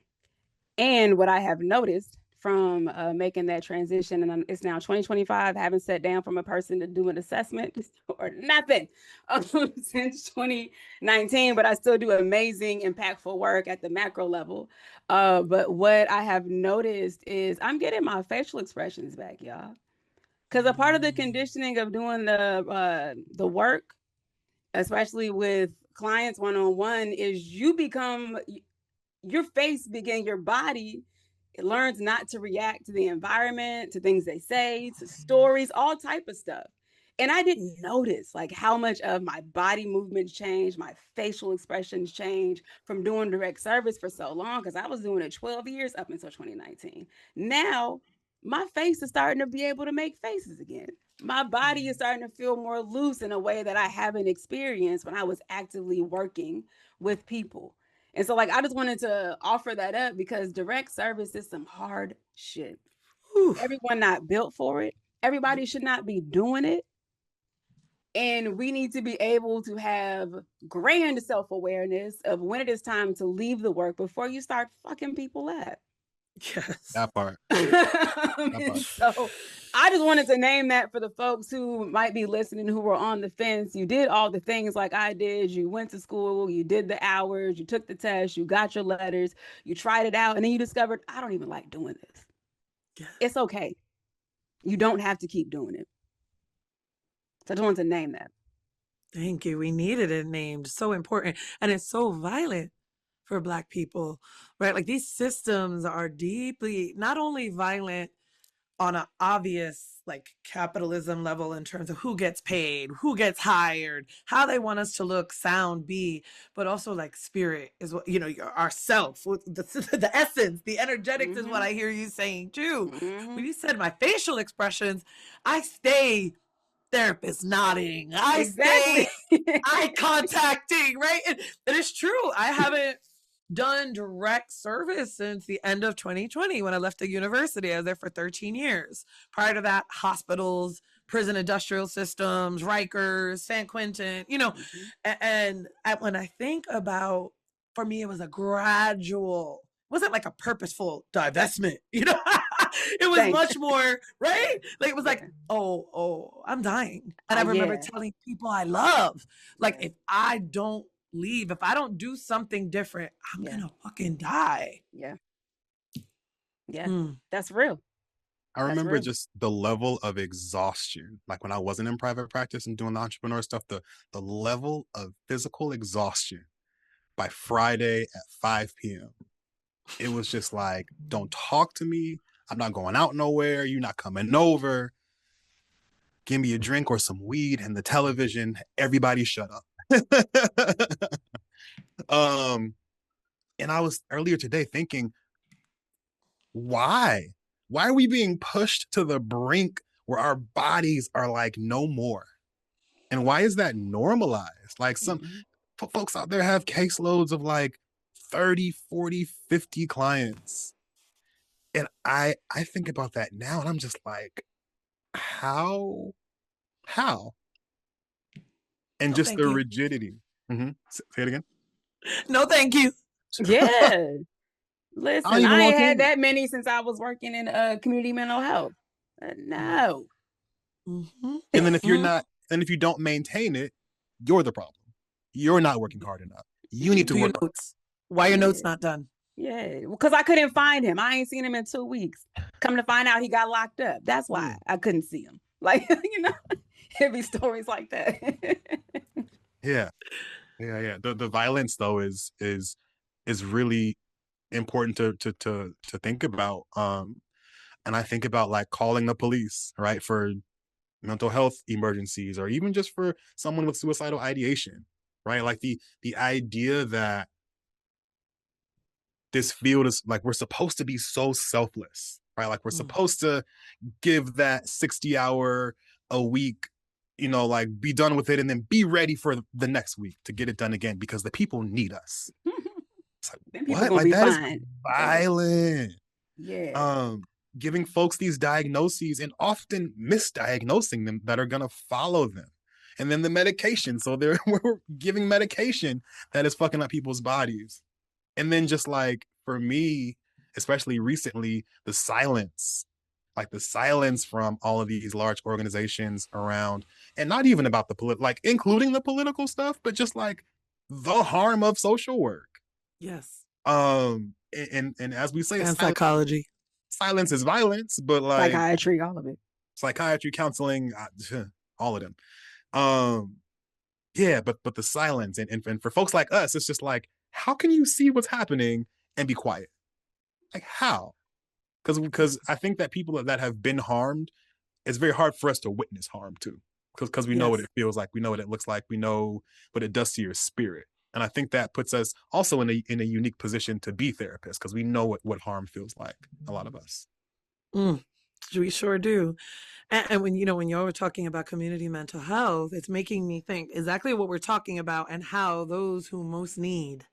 And what I have noticed from making that transition, and it's now 2025, haven't sat down from a person to do an assessment or nothing since 2019, but I still do amazing, impactful work at the macro level. But what I have noticed is I'm getting my facial expressions back, y'all. Because a part of the conditioning of doing the work, especially with clients one-on-one, is your face begin, your body, it learns not to react to the environment, to things they say, to stories, all type of stuff. And I didn't notice like how much of my body movements changed, my facial expressions changed from doing direct service for so long, because I was doing it 12 years up until 2019. Now my face is starting to be able to make faces again. My body is starting to feel more loose in a way that I haven't experienced when I was actively working with people. And so like, I just wanted to offer that up, because direct service is some hard shit. Everyone not built for it. Everybody should not be doing it. And we need to be able to have grand self-awareness of when it is time to leave the work before you start fucking people up. Yes. That part. So I just wanted to name that for the folks who might be listening, who were on the fence. You did all the things like I did. You went to school, you did the hours, you took the test, you got your letters, you tried it out, and then you discovered, I don't even like doing this. Yeah. It's okay. You don't have to keep doing it. So I just wanted to name that. Thank you. We needed it named. So important. And it's so violent for Black people, right? Like these systems are deeply, not only violent on an obvious like capitalism level in terms of who gets paid, who gets hired, how they want us to look, sound, be, but also like spirit is what, our self, the essence, the energetics is what I hear you saying too. When you said my facial expressions, I stay therapist nodding. I stay eye contacting, right? And it's true. I haven't done direct service since the end of 2020 when I left the university. I was there for 13 years. Prior to that, hospitals, prison industrial systems, Rikers, San Quentin, and when I think about, for me, it was a gradual, wasn't like a purposeful divestment, it was much more, right? Like it was like, oh, I'm dying. And I remember telling people I love, like, if I don't leave, if I don't do something different, I'm gonna fucking die. That's real. I remember just the level of exhaustion, like when I wasn't in private practice and doing the entrepreneur stuff, the level of physical exhaustion by Friday at 5 p.m. It was just like, don't talk to me. I'm not going out nowhere. You're not coming over. Give me a drink or some weed and the television. Everybody shut up. And I was earlier today thinking, why? Why are we being pushed to the brink where our bodies are like no more? And why is that normalized? Like some folks out there have caseloads of like 30, 40, 50 clients. And I think about that now and I'm just like, how? And no, just the rigidity. Say it again. No, thank you. Yeah. Listen, I ain't had that many since I was working in community mental health. No. And then if you're not, and if you don't maintain it, you're the problem. You're not working hard enough. You need to work. Notes. Why your notes not done? Yeah, because I couldn't find him. I ain't seen him in 2 weeks. Come to find out, he got locked up. That's why I couldn't see him. Like, it'd be stories like that. Yeah. The violence though is really important to think about. And I think about like calling the police, right, for mental health emergencies, or even just for someone with suicidal ideation, right? Like the idea that this field is like, we're supposed to be so selfless, right? Like we're supposed to give that 60-hour a week, like be done with it and then be ready for the next week to get it done again because the people need us. It's like, what? Like that is violent. Yeah. Giving folks these diagnoses and often misdiagnosing them that are gonna follow them. And then the medication. So we're giving medication that is fucking up people's bodies. And then just like, for me, especially recently, the silence from all of these large organizations around, and not even about the like including the political stuff, but just like the harm of social work. Yes. And as we say, and psychology. Silence is violence, but like psychiatry, all of it. Psychiatry, counseling, all of them. Yeah, but the silence and for folks like us, it's just like, how can you see what's happening and be quiet? Like how? Because I think that people that have been harmed, it's very hard for us to witness harm too. Because we know what it feels like, we know what it looks like, we know what it does to your spirit. And I think that puts us also in a unique position to be therapists because we know what harm feels like, a lot of us. We sure do. And when you were talking about community mental health, it's making me think exactly what we're talking about and how those who most need,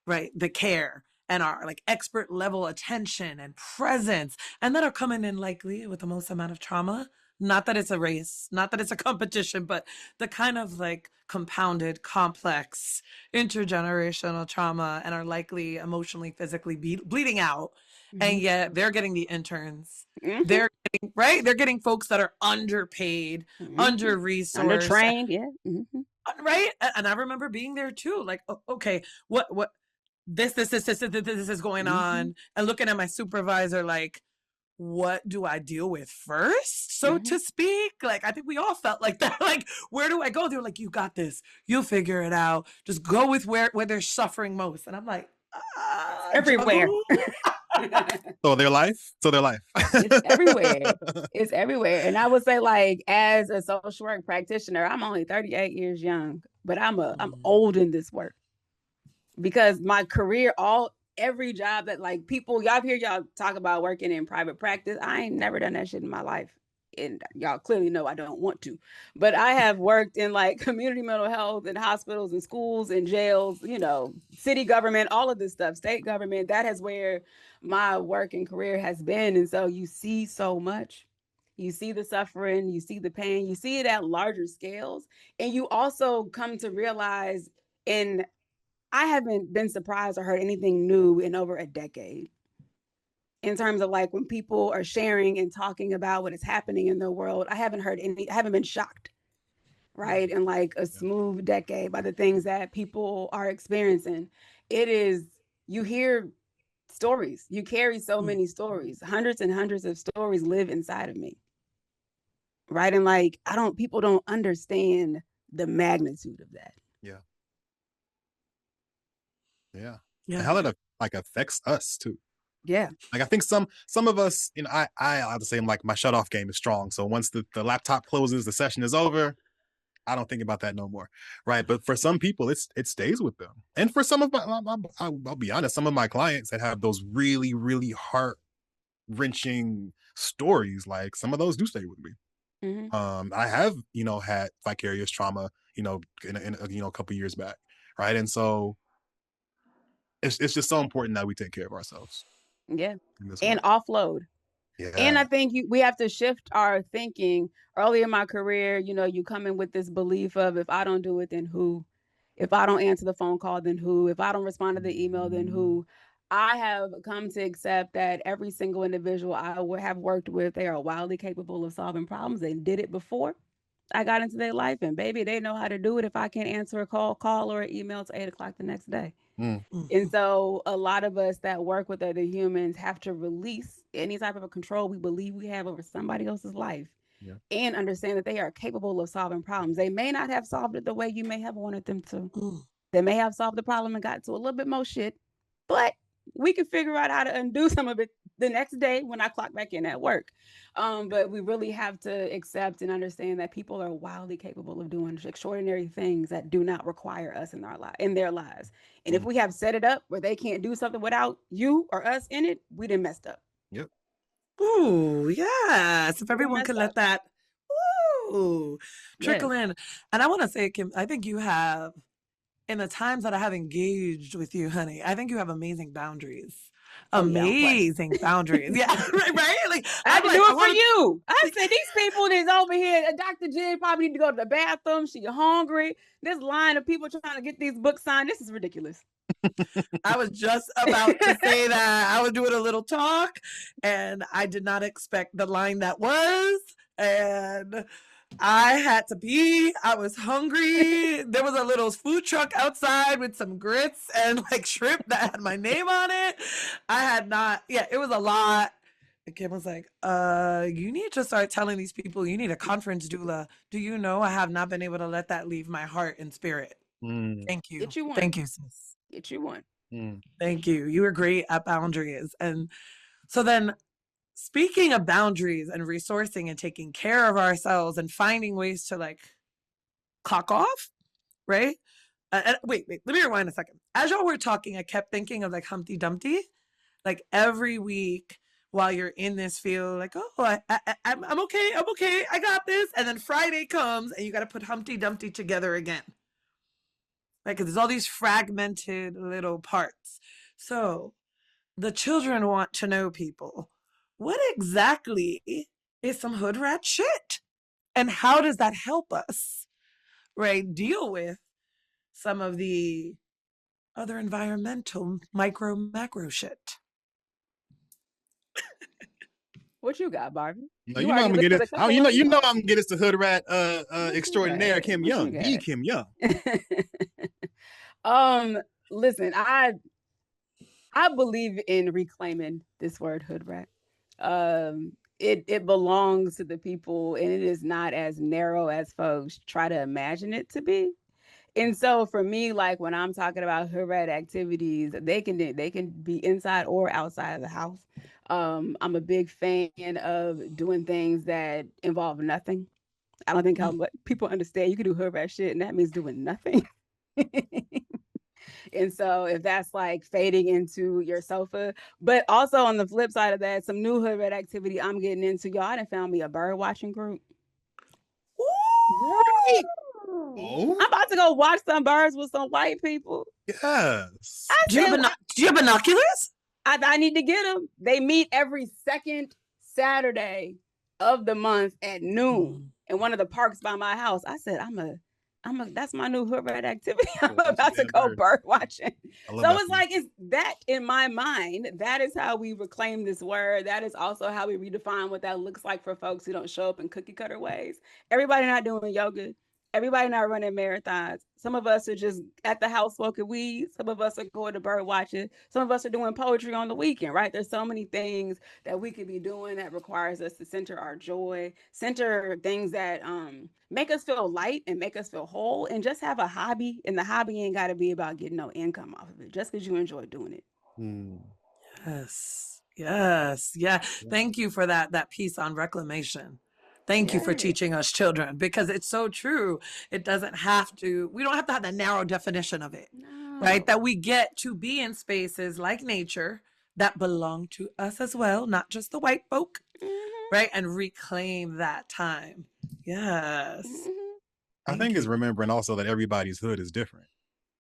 right, the care and our like expert level attention and presence, and that are coming in likely with the most amount of trauma, not that it's a race, not that it's a competition, but the kind of like compounded, complex, intergenerational trauma and are likely emotionally, physically bleeding out. And yet they're getting the interns. They're getting, right? They're getting folks that are underpaid, under-resourced. Undertrained, yeah. Right? And I remember being there too. Like, okay, what this is going on, and looking at my supervisor like, what do I deal with first, so to speak? Like, I think we all felt like that. Like, where do I go? They're like, you got this, you'll figure it out, just go with where they're suffering most. And I'm like, everywhere. So their life. It's everywhere. It's everywhere. And I would say, like, as a social work practitioner, I'm only 38 years young, but I'm old in this work, because my career, every job that, like, people, y'all hear y'all talk about working in private practice. I ain't never done that shit in my life. And y'all clearly know I don't want to, but I have worked in like community mental health and hospitals and schools and jails, you know, city government, all of this stuff, state government. That is where my work and career has been. And so you see so much. You see the suffering, you see the pain, you see it at larger scales. And you also come to realize, and I haven't been surprised or heard anything new in over a decade, in terms of like when people are sharing and talking about what is happening in the world. I haven't been shocked, right? In like a smooth decade by the things that people are experiencing. It is, you hear stories, you carry so many stories, hundreds and hundreds of stories live inside of me, right? And like, people don't understand the magnitude of that. Yeah. And how that like affects us too. Yeah. Like, I think some of us, you know, I have to say, I'm like, my shut off game is strong. So once the laptop closes, the session is over, I don't think about that no more. Right. But for some people, it stays with them. And for some of I'll be honest, some of my clients that have those really, really heart wrenching stories, like some of those do stay with me. I have, you know, had vicarious trauma, you know, in a couple years back. Right. And so it's just so important that we take care of ourselves. Yeah. And offload. Yeah. And I think we have to shift our thinking. Early in my career, you know, you come in with this belief of, if I don't do it, then who? If I don't answer the phone call, then who? If I don't respond to the email, then who? I have come to accept that every single individual I have worked with, they are wildly capable of solving problems. They did it before I got into their life, and baby, they know how to do it. If I can't answer a call or an email, it's 8 o'clock the next day. And so a lot of us that work with other humans have to release any type of a control we believe we have over somebody else's life, and understand that they are capable of solving problems. They may not have solved it the way you may have wanted them to. They may have solved the problem and got to a little bit more shit, but we can figure out how to undo some of it the next day when I clock back in at work. But we really have to accept and understand that people are wildly capable of doing extraordinary things that do not require us in their lives. And if we have set it up where they can't do something without you or us in it, we done messed up. Yep. Ooh, yes. If everyone could let that trickle in. And I want to say, Kim, I think you have, in the times that I have engaged with you, honey, I think you have amazing boundaries. Amazing boundaries. Yeah, right? Like, I had to do it for you. I said, these people that's over here, Dr. Jen probably need to go to the bathroom. She's hungry. This line of people trying to get these books signed, this is ridiculous. I was just about to say that. I was doing a little talk, and I did not expect the line that was. And I had to pee. I was hungry. There was a little food truck outside with some grits and like shrimp that had my name on it. I had not, it was a lot. And Kim was like, you need to start telling these people you need a conference doula. Do you know I have not been able to let that leave my heart and spirit? Thank you. Get you one. Thank you, sis. Get you one. Thank you. You were great at boundaries. And so then, speaking of boundaries and resourcing and taking care of ourselves and finding ways to like clock off, right? Wait, let me rewind a second. As y'all were talking, I kept thinking of like Humpty Dumpty. Like every week while you're in this field, like, oh, I'm okay. I'm okay. I got this. And then Friday comes and you got to put Humpty Dumpty together again. Like, there's all these fragmented little parts. So the children want to know, people, what exactly is some hood rat shit. And how does that help us, right, deal with some of the other environmental micro macro shit? What you got, Marvin? No, You you know I'm already gonna get listed it. a couple You of know, them. I'm gonna get it to hood rat What you extraordinaire got? Kim What you Young, the got? Kim Young. Listen, I believe in reclaiming this word hood rat. It belongs to the people, and it is not as narrow as folks try to imagine it to be. And so for me, like when I'm talking about hood rat activities, they can be inside or outside of the house. I'm a big fan of doing things that involve nothing. I don't think how much people understand you can do hood rat shit, and that means doing nothing. And so if that's like fading into your sofa, but also on the flip side of that, some new hood rat activity I'm getting into, y'all, I done found me a bird watching group. Right. Oh I'm about to go watch some birds with some white people. yes. I Do you said, have binoculars? I need to get them. They meet every second Saturday of the month at noon in one of the parks by my house. I said, that's my new hood rat activity. I'm about to go bird watching. So it's like, it's that in my mind, that is how we reclaim this word. That is also how we redefine what that looks like for folks who don't show up in cookie cutter ways. Everybody not doing yoga. Everybody not running marathons. Some of us are just at the house smoking weed. Some of us are going to bird watching. Some of us are doing poetry on the weekend, right? There's so many things that we could be doing that requires us to center our joy, center things that make us feel light and make us feel whole, and just have a hobby. And the hobby ain't got to be about getting no income off of it, just because you enjoy doing it. Yes. Yes. Yeah. Thank you for that piece on reclamation. Thank you for teaching us children, because it's so true. It doesn't have to, we don't have to have that narrow definition of it, right? That we get to be in spaces like nature that belong to us as well, not just the white folk, right? And reclaim that time. Yes. I think it's remembering also that everybody's hood is different.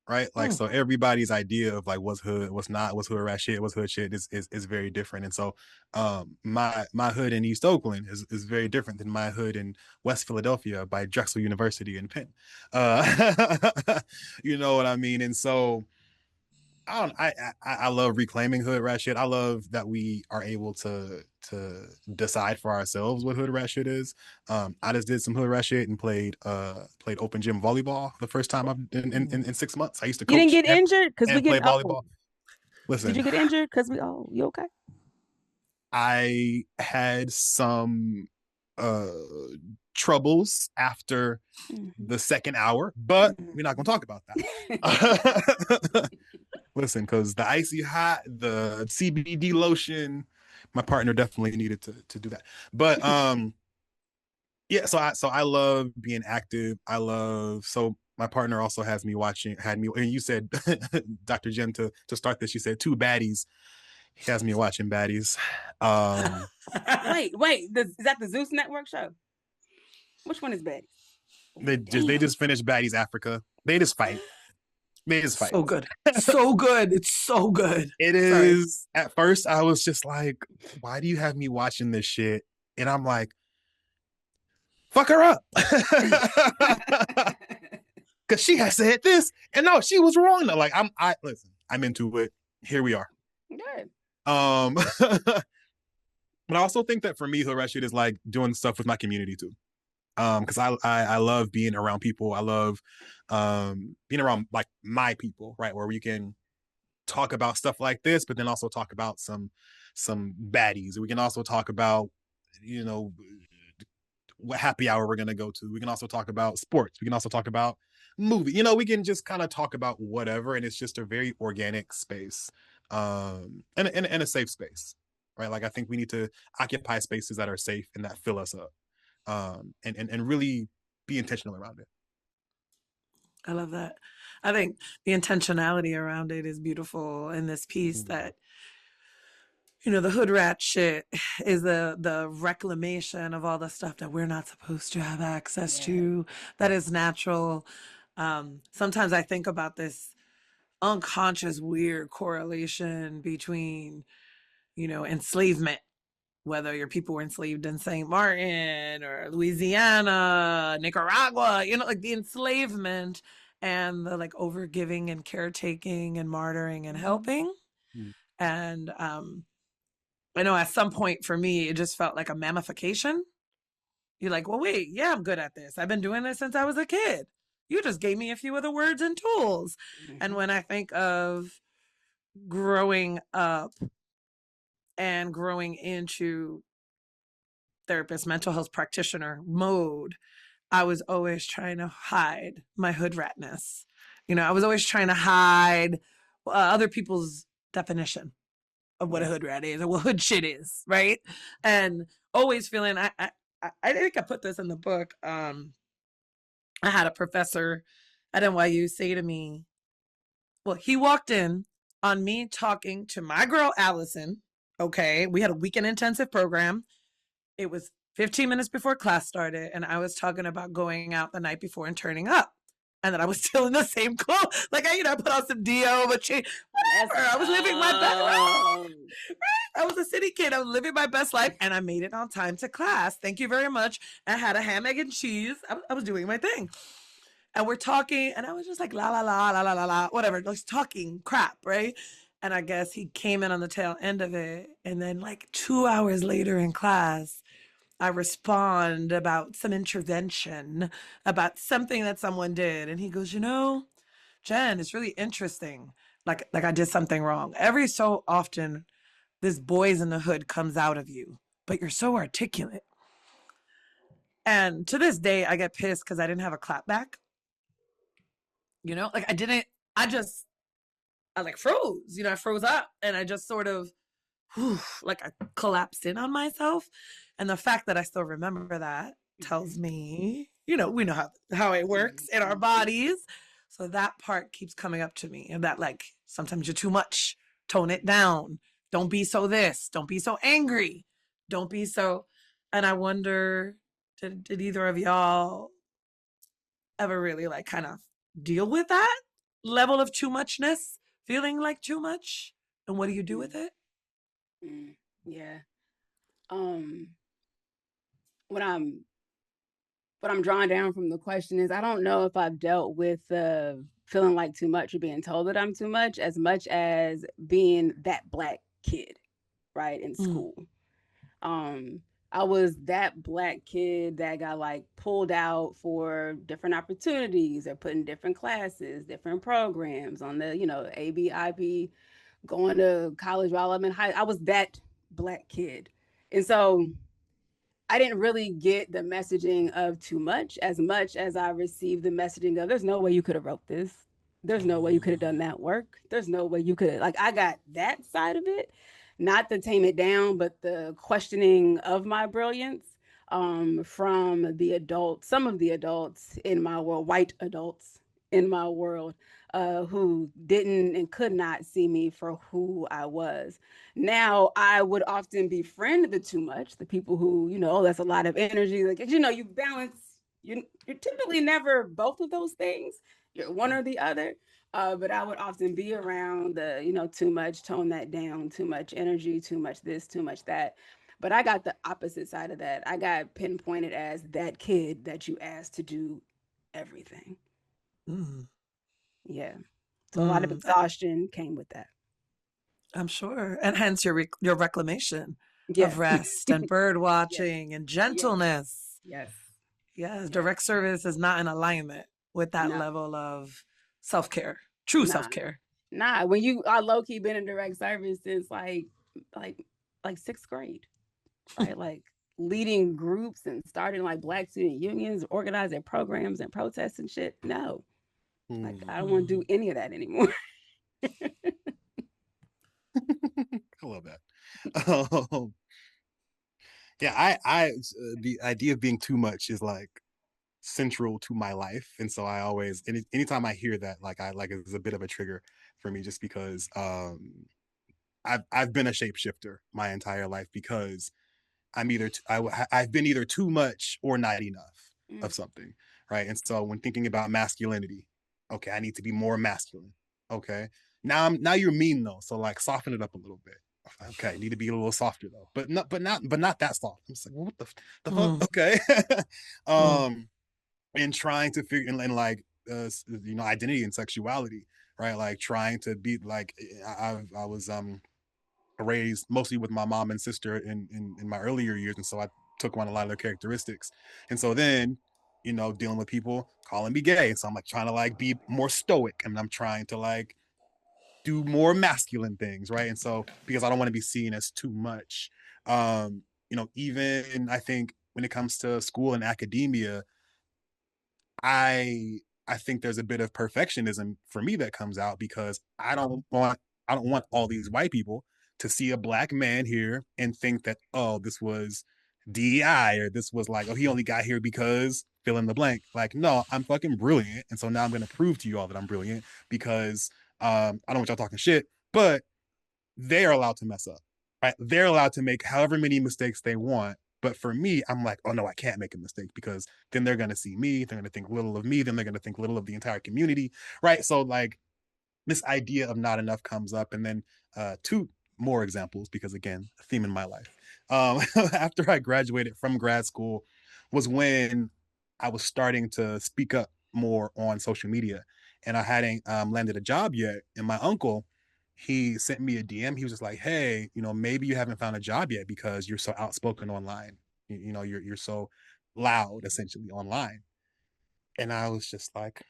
Right, like so everybody's idea of like what's hood, what's not, what's hood rat shit, what's hood shit is very different. And so my hood in East Oakland is very different than my hood in West Philadelphia by Drexel University in Penn. You know what I mean? And so I love reclaiming hood rat shit. I love that we are able to decide for ourselves what hood rat shit is. I just did some hood rat shit and played open gym volleyball the first time I've in 6 months. I used to coach. You didn't get injured because we play get volleyball. Listen, did you get injured because we you okay? I had some troubles after the second hour, but we're not gonna talk about that. Listen, because the icy hot, the CBD lotion, my partner definitely needed to do that. But yeah, so I love being active. So my partner also had me, and you said Dr. Jen to start this, you said two baddies. He has me watching baddies. Wait, is that the Zeus Network show? Which one is baddies? They just finished Baddies Africa. They just fight. So good. So good. It's so good. It is. At first, I was just like, why do you have me watching this shit? And I'm like, fuck her up. Because she has said this. And no, she was wrong. Like, listen, I'm into it. Here we are. Good. But I also think that for me, hood rat shit is like doing stuff with my community too. Because I love being around people. I love being around like my people, right? Where we can talk about stuff like this, but then also talk about some baddies. We can also talk about, you know, what happy hour we're gonna go to. We can also talk about sports. We can also talk about movie. You know, we can just kind of talk about whatever, and it's just a very organic space, and a safe space, right? Like I think we need to occupy spaces that are safe and that fill us up, and really be intentional around it. I love that. I think the intentionality around it is beautiful. And this piece that, you know, the hood rat shit is the reclamation of all the stuff that we're not supposed to have access to, that is natural. Sometimes I think about this unconscious weird correlation between, you know, enslavement whether your people were enslaved in St. Martin or Louisiana, Nicaragua, you know, like the enslavement and the like overgiving and caretaking and martyring and helping. And I know at some point for me, it just felt like a mammification. You're like, well, wait, yeah, I'm good at this. I've been doing this since I was a kid. You just gave me a few of the words and tools. And when I think of growing up and growing into therapist, mental health practitioner mode, I was always trying to hide my hood ratness. You know, I was always trying to hide other people's definition of what a hood rat is or what hood shit is, right? And always feeling, I think I put this in the book. I had a professor at NYU say to me, well, he walked in on me talking to my girl, Allison. Okay. We had a weekend intensive program. It was 15 minutes before class started, and I was talking about going out the night before and turning up. And then I was still in the same clothes. Like, I put on some Dio, but whatever. I was living my best life. Right? I was a city kid. I was living my best life, and I made it on time to class. Thank you very much. I had a ham, egg, and cheese. I was doing my thing. And we're talking, and I was just like, la, la, la, la, la, la, la, whatever, just talking crap, right? And I guess he came in on the tail end of it. And then like 2 hours later in class, I respond about some intervention, about something that someone did. And he goes, you know, Jen, it's really interesting. Like I did something wrong. Every so often, this boys in the hood comes out of you, but you're so articulate. And to this day, I get pissed because I didn't have a clap back. You know, like I like froze, you know, I froze up and I just sort of, like I collapsed in on myself. And the fact that I still remember that tells me, you know, we know how it works in our bodies. So that part keeps coming up to me, and that like, sometimes you're too much, tone it down. Don't be so this, don't be so angry. Don't be so, and I wonder, did either of y'all ever really like kind of deal with that level of too muchness, feeling like too much? And what do you do with it? Yeah. What I'm drawing down from the question is, I don't know if I've dealt with feeling like too much or being told that I'm too much as being that Black kid, right, in school. I was that Black kid that got like pulled out for different opportunities or put in different classes, different programs on the, you know, ABIP, going to college while I'm in high. I was that Black kid. And so I didn't really get the messaging of too much as I received the messaging of, there's no way you could have wrote this. There's no way you could have done that work. There's no way you could have, like, I got that side of it, not the tame it down, but the questioning of my brilliance from the adults, some of the adults in my world, white adults in my world, who didn't and could not see me for who I was. Now, I would often befriend the too much, the people who, you know, that's a lot of energy. Like, you know, you balance, you're typically never both of those things. You're one or the other. But I would often be around the, you know, too much, tone that down, too much energy, too much this, too much that. But I got the opposite side of that. I got pinpointed as that kid that you asked to do everything. Yeah. So a lot of exhaustion came with that. I'm sure. And hence your reclamation Yeah. of rest and bird watching and gentleness. Yes. Direct service is not in alignment with that level of self-care, true self-care. Nah, when you are low-key been in direct service since like sixth grade, right? Like leading groups and starting like Black student unions, organizing programs and protests and shit. No, like I don't want to do any of that anymore. I love that. Yeah, I the idea of being too much is like central to my life, and so I always, anytime I hear that, like it's a bit of a trigger for me, just because I've been a shapeshifter my entire life, because I've been either too much or not enough of something, right? And so when thinking about masculinity, okay, I need to be more masculine. Okay, now you're mean though, so like soften it up a little bit. okay, need to be a little softer though, but not that soft. I'm just like, well, what the fuck? Okay. And trying to figure and like identity and sexuality, right? Like trying to be like I was raised mostly with my mom and sister in my earlier years, and so I took on a lot of their characteristics, and so then dealing with people calling me gay, and so I'm like trying to like be more stoic, and I'm trying to like do more masculine things, right? And so because I don't want to be seen as too much, even I think when it comes to school and academia, I I think there's a bit of perfectionism for me that comes out because I don't want all these white people to see a black man here and think that, oh, this was DEI, or this was like, oh, he only got here because fill in the blank. Like, no, I'm fucking brilliant. And so now I'm gonna prove to you all that I'm brilliant because I don't want y'all talking shit, but they are allowed to mess up. Right? They're allowed to make however many mistakes they want. But for me, I'm like, oh no, I can't make a mistake because then they're gonna see me, they're gonna think little of me, then they're gonna think little of the entire community, right? So like this idea of not enough comes up, and then two more examples because again, a theme in my life. After I graduated from grad school, was when I was starting to speak up more on social media, and I hadn't landed a job yet. And my uncle, he sent me a DM. He was just like, "Hey, maybe you haven't found a job yet because you're so outspoken online. You're so loud, essentially online." And I was just like,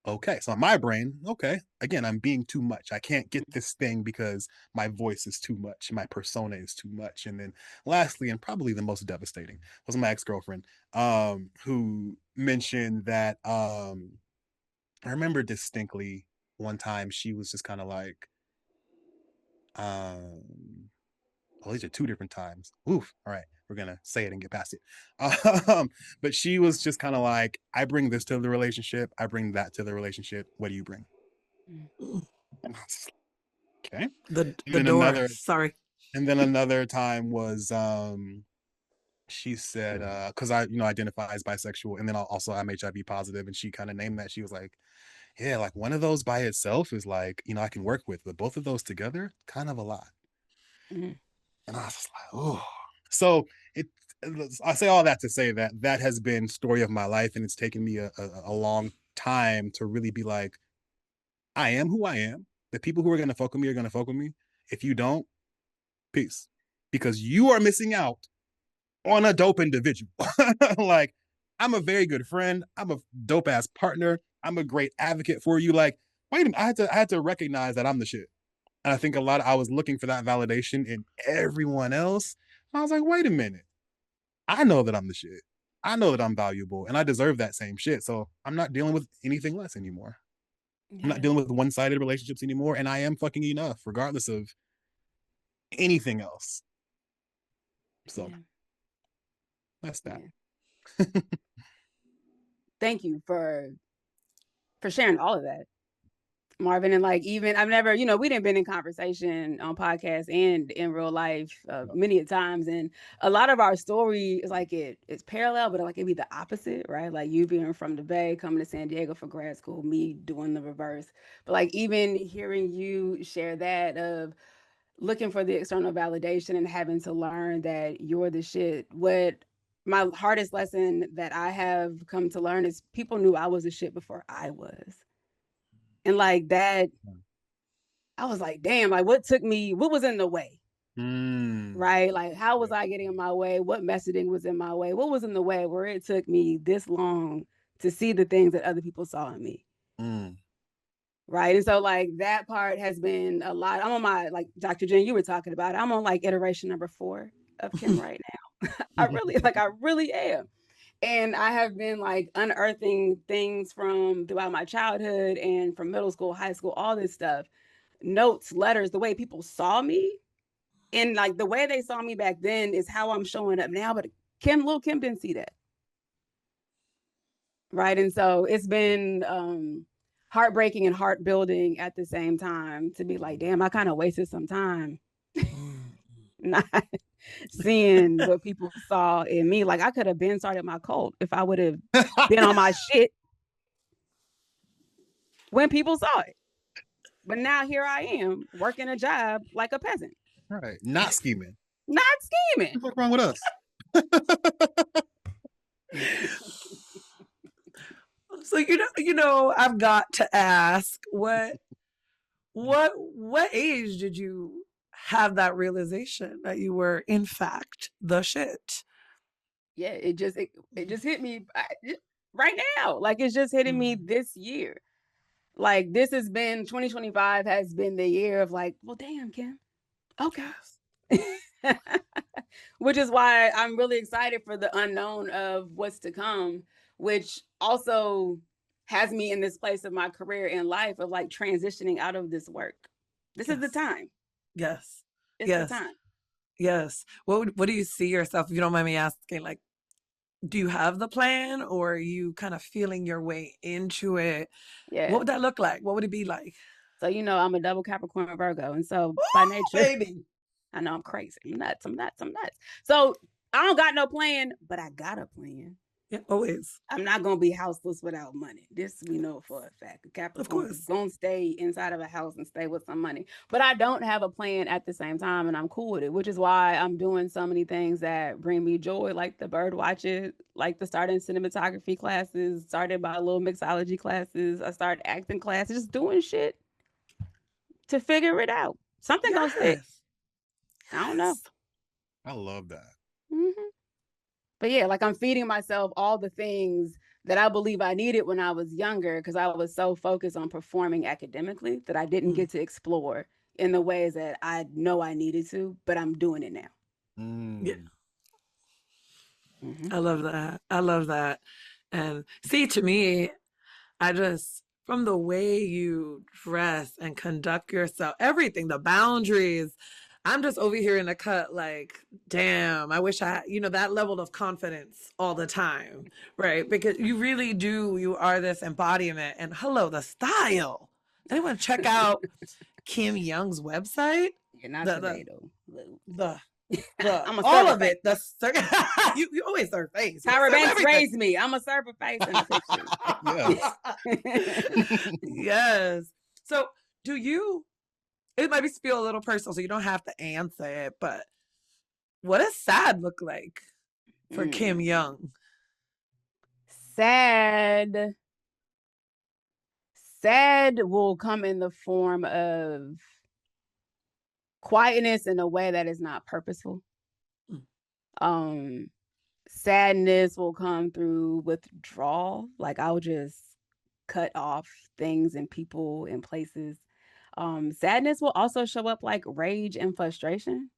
okay. So in my brain, okay, again, I'm being too much. I can't get this thing because my voice is too much, my persona is too much. And then lastly, and probably the most devastating, was my ex-girlfriend, who mentioned that I remember distinctly one time she was just kind of like, um, well, these are two different times. Oof. All right. We're going to say it and get past it. But she was just kind of like, I bring this to the relationship. I bring that to the relationship. What do you bring? Okay. The And then door. Sorry. and then another time was she said because I identify as bisexual, and then also I'm HIV positive, and she kind of named that. She was like, yeah, like one of those by itself is like I can work with, but both of those together, kind of a lot. Mm-hmm. And I was just like, oh. So it I say all that to say that that has been story of my life, and it's taken me a long time to really be like, I am who I am. The people who are going to fuck with me are going to fuck with me. If you don't, peace, because you are missing out on a dope individual. Like, I'm a very good friend. I'm a dope ass partner. I'm a great advocate for you. Like, wait a minute, I had to recognize that I'm the shit. And I think I was looking for that validation in everyone else. And I was like, wait a minute. I know that I'm the shit. I know that I'm valuable and I deserve that same shit. So I'm not dealing with anything less anymore. Yeah. I'm not dealing with one-sided relationships anymore. And I am fucking enough, regardless of anything else. So Yeah. that's that. Yeah. Thank you for sharing all of that, Marvin. And like, even I've never, we didn't been in conversation on podcasts and in real life many times, and a lot of our story is like it's parallel, but like it'd be the opposite, right? Like you being from the Bay, coming to San Diego for grad school, me doing the reverse. But like even hearing you share that of looking for the external validation and having to learn that you're the shit. What my hardest lesson that I have come to learn is people knew I was the shit before I was. And like that, I was like, damn, like what was in the way? Right? Like, how was I getting in my way? What messaging was in my way? What was in the way where it took me this long to see the things that other people saw in me? Right. And so like that part has been a lot. I'm on my, like Dr. Jen, you were talking about it. I'm on like iteration number 4 of Kim right now. I really am. And I have been like unearthing things from throughout my childhood and from middle school, high school, all this stuff, notes, letters, the way people saw me. And like the way they saw me back then is how I'm showing up now. But little Kim didn't see that. Right. And so it's been heartbreaking and heart building at the same time to be like, damn, I kind of wasted some time not seeing what people saw in me. Like I could have been started my cult if I would have been on my shit when people saw it. But now here I am working a job like a peasant. Right. Not scheming. Not scheming. What's wrong with us? So I've got to ask, what age did you have that realization that you were in fact the shit? Yeah, it just hit me right now. Like, it's just hitting me this year. Like, this has been 2025 has been the year of like, well, damn, Kim. Okay. Yes. Which is why I'm really excited for the unknown of what's to come, which also has me in this place of my career and life of like transitioning out of this work. This is the time. Yes. It's the time. Yes. What do you see yourself, if you don't mind me asking, like, do you have the plan, or are you kind of feeling your way into it? Yeah. What would that look like? What would it be like? So, I'm a double Capricorn Virgo. And so by nature, baby, I know I'm crazy. I'm nuts. So I don't got no plan, but I got a plan. Yeah, always. I'm not going to be houseless without money. This we know for a fact. Capricorn is going to stay inside of a house and stay with some money. But I don't have a plan at the same time, and I'm cool with it, which is why I'm doing so many things that bring me joy, like the bird watching, like the starting cinematography classes, started by little mixology classes. I started acting classes, just doing shit to figure it out. Something gonna stick. I don't know. I love that. Mm-hmm. But yeah, like, I'm feeding myself all the things that I believe I needed when I was younger, because I was so focused on performing academically that I didn't get to explore in the ways that I know I needed to, but I'm doing it now. Yeah. I love that. I love that. And see, to me, from the way you dress and conduct yourself, everything, the boundaries, I'm just over here in the cut like, damn, I wish I had, that level of confidence all the time, right? Because you really do, you are this embodiment. And hello, the style. Anyone check out Kim Young's website? You're not today, though. I'm all of it. You always serve face. Tyra Banks raised me. I'm a server face in the picture. Yes. Yes. So it might be feel a little personal, so you don't have to answer it, but what does sad look like for Kim Young? Sad will come in the form of quietness in a way that is not purposeful. Sadness will come through withdrawal. Like, I'll just cut off things and people and places. Sadness will also show up like rage and frustration.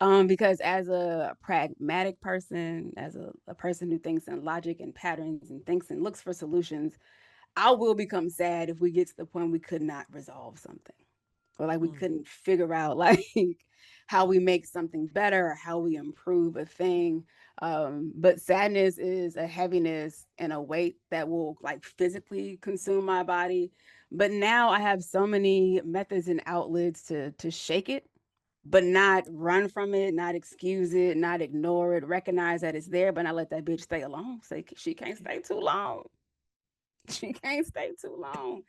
Because as a pragmatic person, as a person who thinks in logic and patterns and thinks and looks for solutions, I will become sad if we get to the point we could not resolve something, or like we couldn't figure out like how we make something better or how we improve a thing. But sadness is a heaviness and a weight that will like physically consume my body. But now I have so many methods and outlets to shake it, but not run from it, not excuse it, not ignore it, recognize that it's there, but not let that bitch stay alone. Say she can't stay too long. She can't stay too long.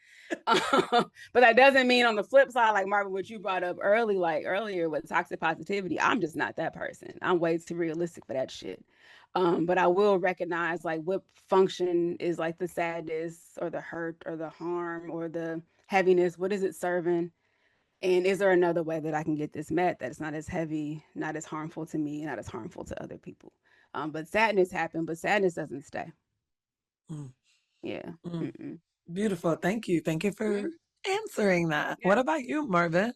But that doesn't mean on the flip side, like Marvin, what you brought up earlier with toxic positivity, I'm just not that person. I'm way too realistic for that shit. But I will recognize like what function is like the sadness or the hurt or the harm or the heaviness. What is it serving? And is there another way that I can get this met that it's not as heavy, not as harmful to me, not as harmful to other people? But sadness happened, but sadness doesn't stay. Yeah. Beautiful. Thank you. Thank you for answering that. Yeah. What about you, Marvin?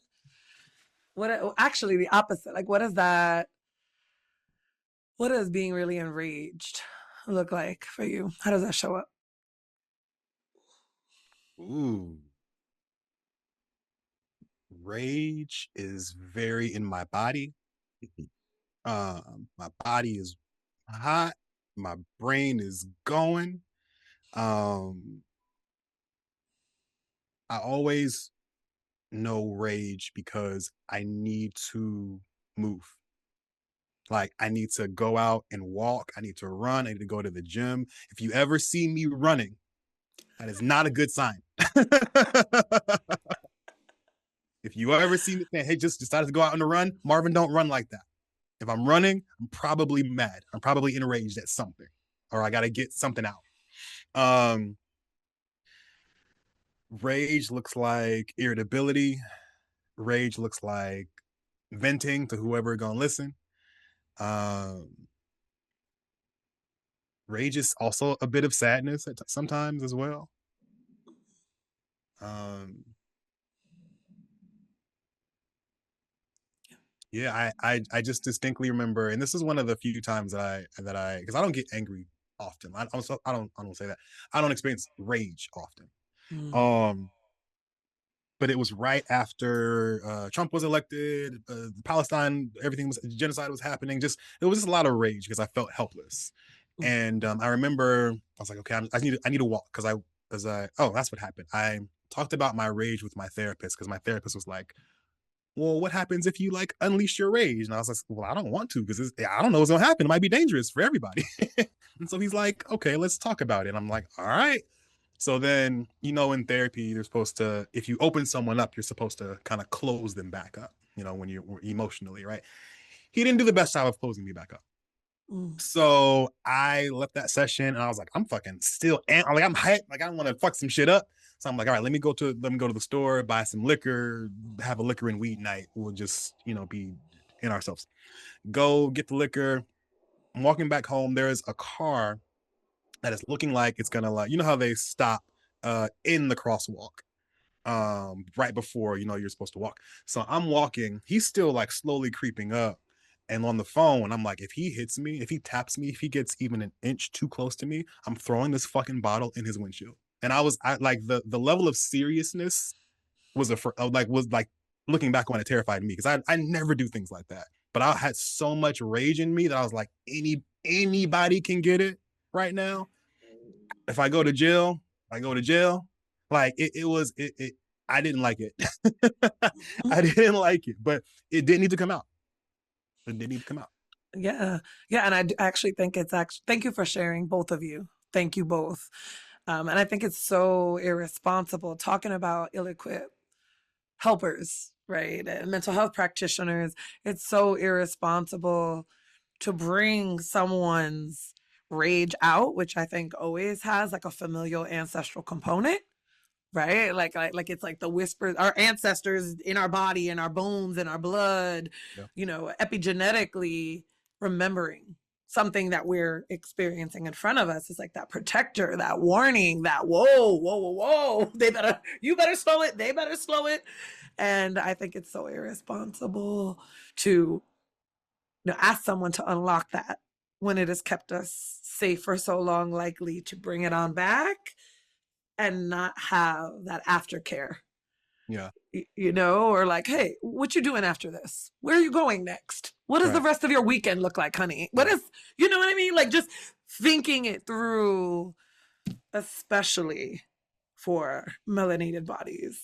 Actually the opposite? Like, what does being really enraged look like for you? How does that show up? Ooh. Rage is very in my body. My body is hot. My brain is going. I always know rage because I need to move. Like, I need to go out and walk. I need to run. I need to go to the gym. If you ever see me running, that is not a good sign. If you ever see me saying, hey, just decided to go out on a run, Marvin, don't run like that. If I'm running, I'm probably mad. I'm probably enraged at something, or I got to get something out. Rage looks like irritability. Rage looks like venting to whoever gonna listen. Um, Rage is also a bit of sadness at sometimes as well. Um, yeah, I just distinctly remember, and this is one of the few times that I because I don't get angry often. I don't say that. I don't experience rage often. Um, but it was right after Trump was elected, Palestine, everything was genocide was happening. Just it was just a lot of rage because I felt helpless, and I remember I was like, okay, I need to walk because oh, that's what happened. I talked about my rage with my therapist because my therapist was like, well, what happens if you like unleash your rage? And I was like, well, I don't want to because I don't know what's gonna happen. It might be dangerous for everybody. And so he's like, okay, let's talk about it. And I'm like, all right. So then, in therapy, they're supposed to, if you open someone up, you're supposed to kind of close them back up, when you're emotionally, right? He didn't do the best job of closing me back up. So I left that session and I was like, I'm fucking still, like I'm hyped, like I don't want to fuck some shit up. So I'm like, all right, let me go to the store, buy some liquor, have a liquor and weed night. We'll just, be in ourselves. Go get the liquor. I'm walking back home. There's a car that is looking like it's gonna like, how they stop in the crosswalk right before you're supposed to walk. So I'm walking, he's still like slowly creeping up, and on the phone I'm like, if he hits me, if he taps me, if he gets even an inch too close to me, I'm throwing this fucking bottle in his windshield. And I like the level of seriousness was like looking back on it terrified me because I never do things like that, but I had so much rage in me that I was like, anybody can get it right now. If I go to jail, I go to jail. Like it I didn't like it. I didn't like it, but it didn't need to come out. It didn't need to come out. Yeah. Yeah. And I actually think thank you for sharing, both of you. Thank you both. And I think it's so irresponsible talking about ill-equipped helpers, right? And mental health practitioners. It's so irresponsible to bring someone's rage out, which I think always has like a familial ancestral component, right? Like it's like the whispers, our ancestors in our body, in our bones, in our blood, epigenetically remembering something that we're experiencing in front of us. Is like that protector, that warning, that whoa, you better slow it, they better slow it. And I think it's so irresponsible to ask someone to unlock that when it has kept us safe for so long, likely to bring it on back and not have that aftercare. Yeah. Or like, hey, what you doing after this? Where are you going next? What does the rest of your weekend look like, honey? What is, you know what I mean? Like just thinking it through, especially for melanated bodies.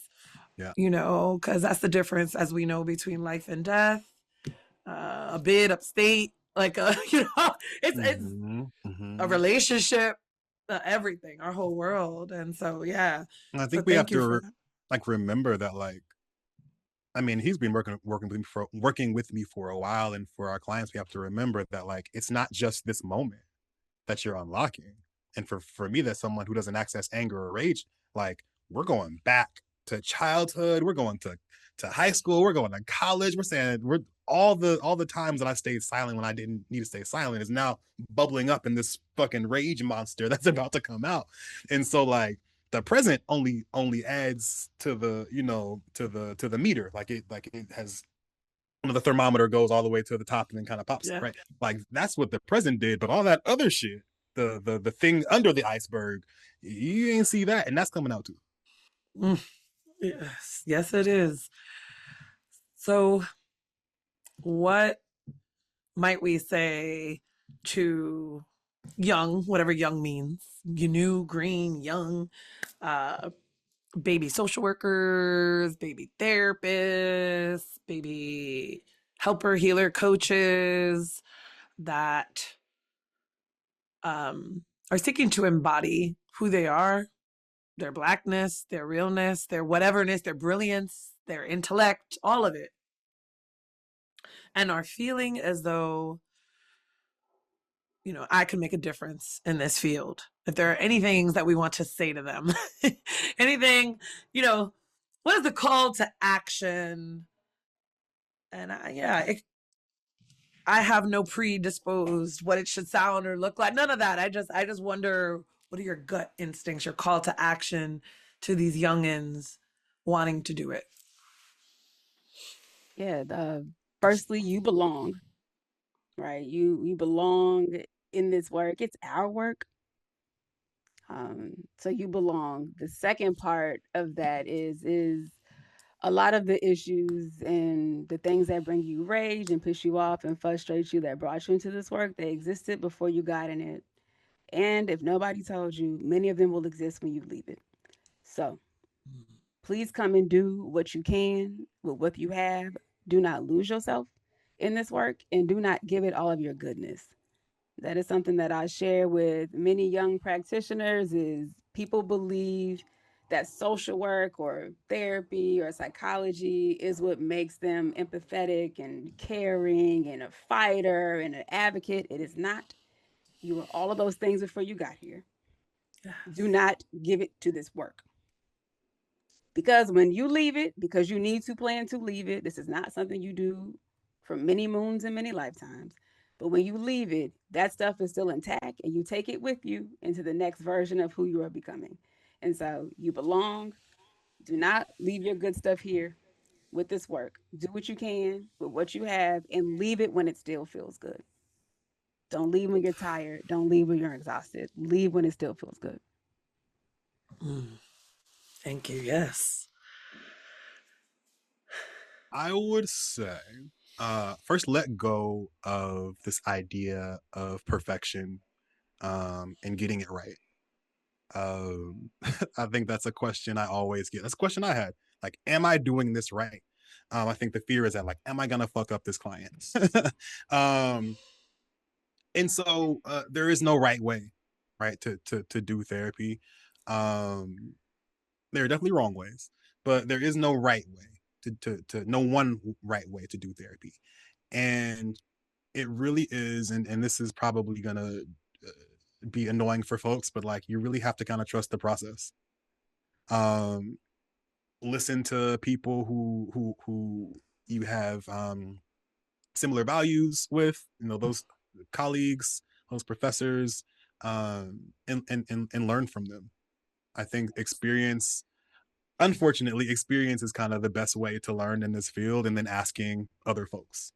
Yeah. Because that's the difference, as we know, between life and death. A bid upstate, like it's a relationship, everything, our whole world. And so and I think we have to like remember that, like, I mean, he's been working with me for a while, and for our clients, we have to remember that like it's not just this moment that you're unlocking. And for me, that's someone who doesn't access anger or rage. Like we're going back to childhood, we're going to high school, we're going to college. We're saying all the times that I stayed silent when I didn't need to stay silent is now bubbling up in this fucking rage monster that's about to come out. And so like the present only adds to the to the meter. Like it has the thermometer goes all the way to the top and then kind of pops, right? Like that's what the present did, but all that other shit, the thing under the iceberg, you ain't see that, and that's coming out too. Yes, it is. So what might we say to young, whatever young means, new, green, young, baby social workers, baby therapists, baby helper, healer, coaches that are seeking to embody who they are, their Blackness, their realness, their whateverness, their brilliance, their intellect, all of it, and are feeling as though, I can make a difference in this field. If there are any things that we want to say to them, anything, what is the call to action? And I have no predisposed what it should sound or look like. None of that. I just wonder, what are your gut instincts, your call to action to these youngins wanting to do it? Yeah. Firstly, you belong, right? You belong in this work. It's our work. So you belong. The second part of that is a lot of the issues and the things that bring you rage and piss you off and frustrate you that brought you into this work, they existed before you got in it. And if nobody told you, many of them will exist when you leave it. So please come and do what you can with what you have. Do not lose yourself in this work and do not give it all of your goodness. That is something that I share with many young practitioners is people believe that social work or therapy or psychology is what makes them empathetic and caring and a fighter and an advocate. It is not. You were all of those things before you got here. Do not give it to this work. Because when you leave it, because you need to plan to leave it, this is not something you do for many moons and many lifetimes. But when you leave it, that stuff is still intact and you take it with you into the next version of who you are becoming. And so you belong. Do not leave your good stuff here with this work. Do what you can with what you have and leave it when it still feels good. Don't leave when you're tired. Don't leave when you're exhausted. Leave when it still feels good. Thank you. Yes. I would say, first, let go of this idea of perfection, and getting it right. Um, I think that's a question I always get. That's a question I had. Like, am I doing this right? I think the fear is that, like, am I gonna fuck up this client? um, and so there is no right way, right, to do therapy. Um, there are definitely wrong ways, but there is no right way to no one right way to do therapy. And it really is, and this is probably gonna be annoying for folks, but like you really have to kind of trust the process. Um, listen to people who you have similar values with, those colleagues, those professors, and learn from them. I think unfortunately, experience is kind of the best way to learn in this field, and then asking other folks.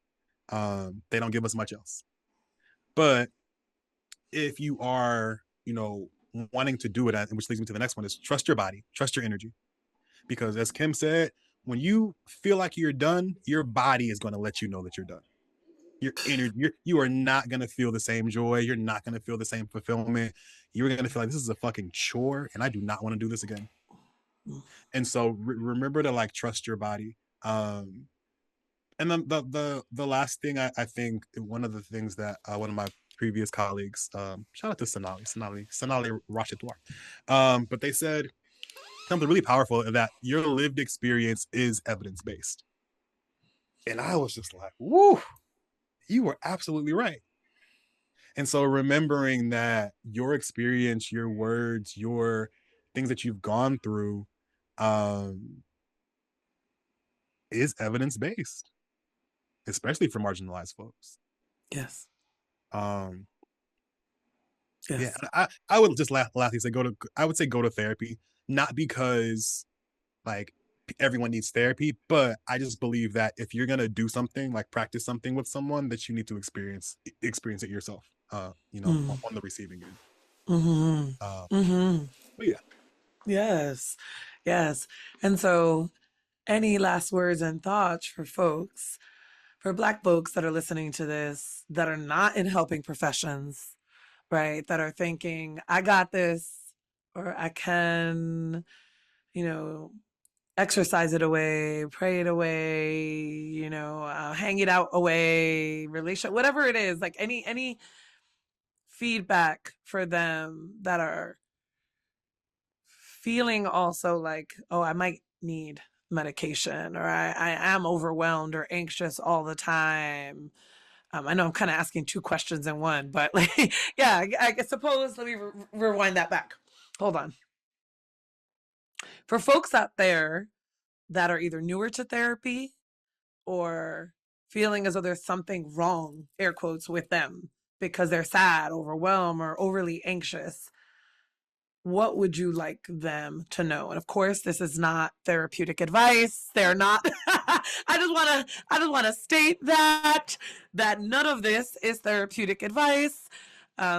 They don't give us much else. But if you are, wanting to do it, which leads me to the next one, is trust your body, trust your energy. Because as Kim said, when you feel like you're done, your body is going to let you know that you're done. Your energy, you are not going to feel the same joy. You're not going to feel the same fulfillment. You're going to feel like this is a fucking chore and I do not want to do this again. And so remember to like trust your body. And then the last thing, I think one of the things that one of my previous colleagues, shout out to Sonali Rachitoir, but they said something really powerful, that your lived experience is evidence based. And I was just like, woo, you were absolutely right. And so remembering that your experience, your words, your things that you've gone through, um, is evidence based, especially for marginalized folks. Yes. Um, yeah, Yes. I would just lastly say I would say go to therapy, not because like everyone needs therapy, but I just believe that if you're gonna do something, like practice something with someone, that you need to experience it yourself. On the receiving end. Mm-hmm. Mm-hmm. But yeah, Yes. Yes. And so, any last words and thoughts for Black folks that are listening to this, that are not in helping professions, right? That are thinking, I got this, or I can, you know, exercise it away, pray it away, hang it out away, relation, whatever it is, like any feedback for them that are feeling also like, oh, I might need medication, or I am overwhelmed or anxious all the time. I know I'm kind of asking two questions in one, but like, yeah, I suppose let me rewind that back. Hold on. For folks out there that are either newer to therapy or feeling as though there's something wrong, air quotes, with them because they're sad, overwhelmed, or overly anxious, what would you like them to know? And of course, this is not therapeutic advice. They're not. I just want to state that none of this is therapeutic advice.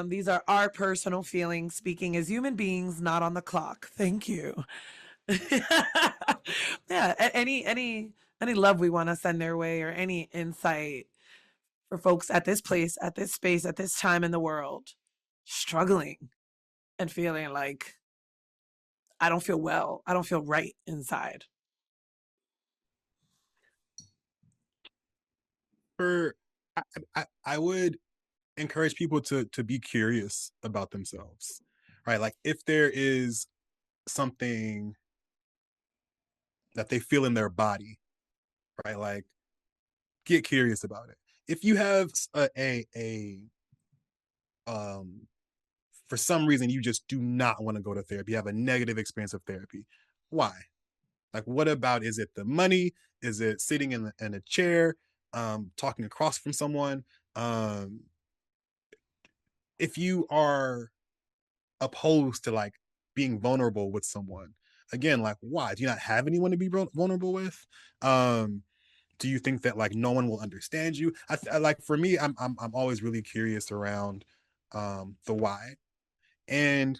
These are our personal feelings, speaking as human beings, not on the clock. Thank you. Yeah. Any love we want to send their way, or any insight for folks at this place, at this space, at this time in the world, struggling and feeling like I don't feel well. I don't feel right inside. For I would encourage people to be curious about themselves, right? Like if there is something that they feel in their body, right? Like get curious about it. If you have a for some reason you just do not want to go to therapy, you have a negative experience of therapy, why? Like, what about, is it the money? Is it sitting in a chair, talking across from someone? Um, if you are opposed to like being vulnerable with someone, again, like, why? Do you not have anyone to be vulnerable with? Do you think that like no one will understand you? Like for me, I'm always really curious around the why. And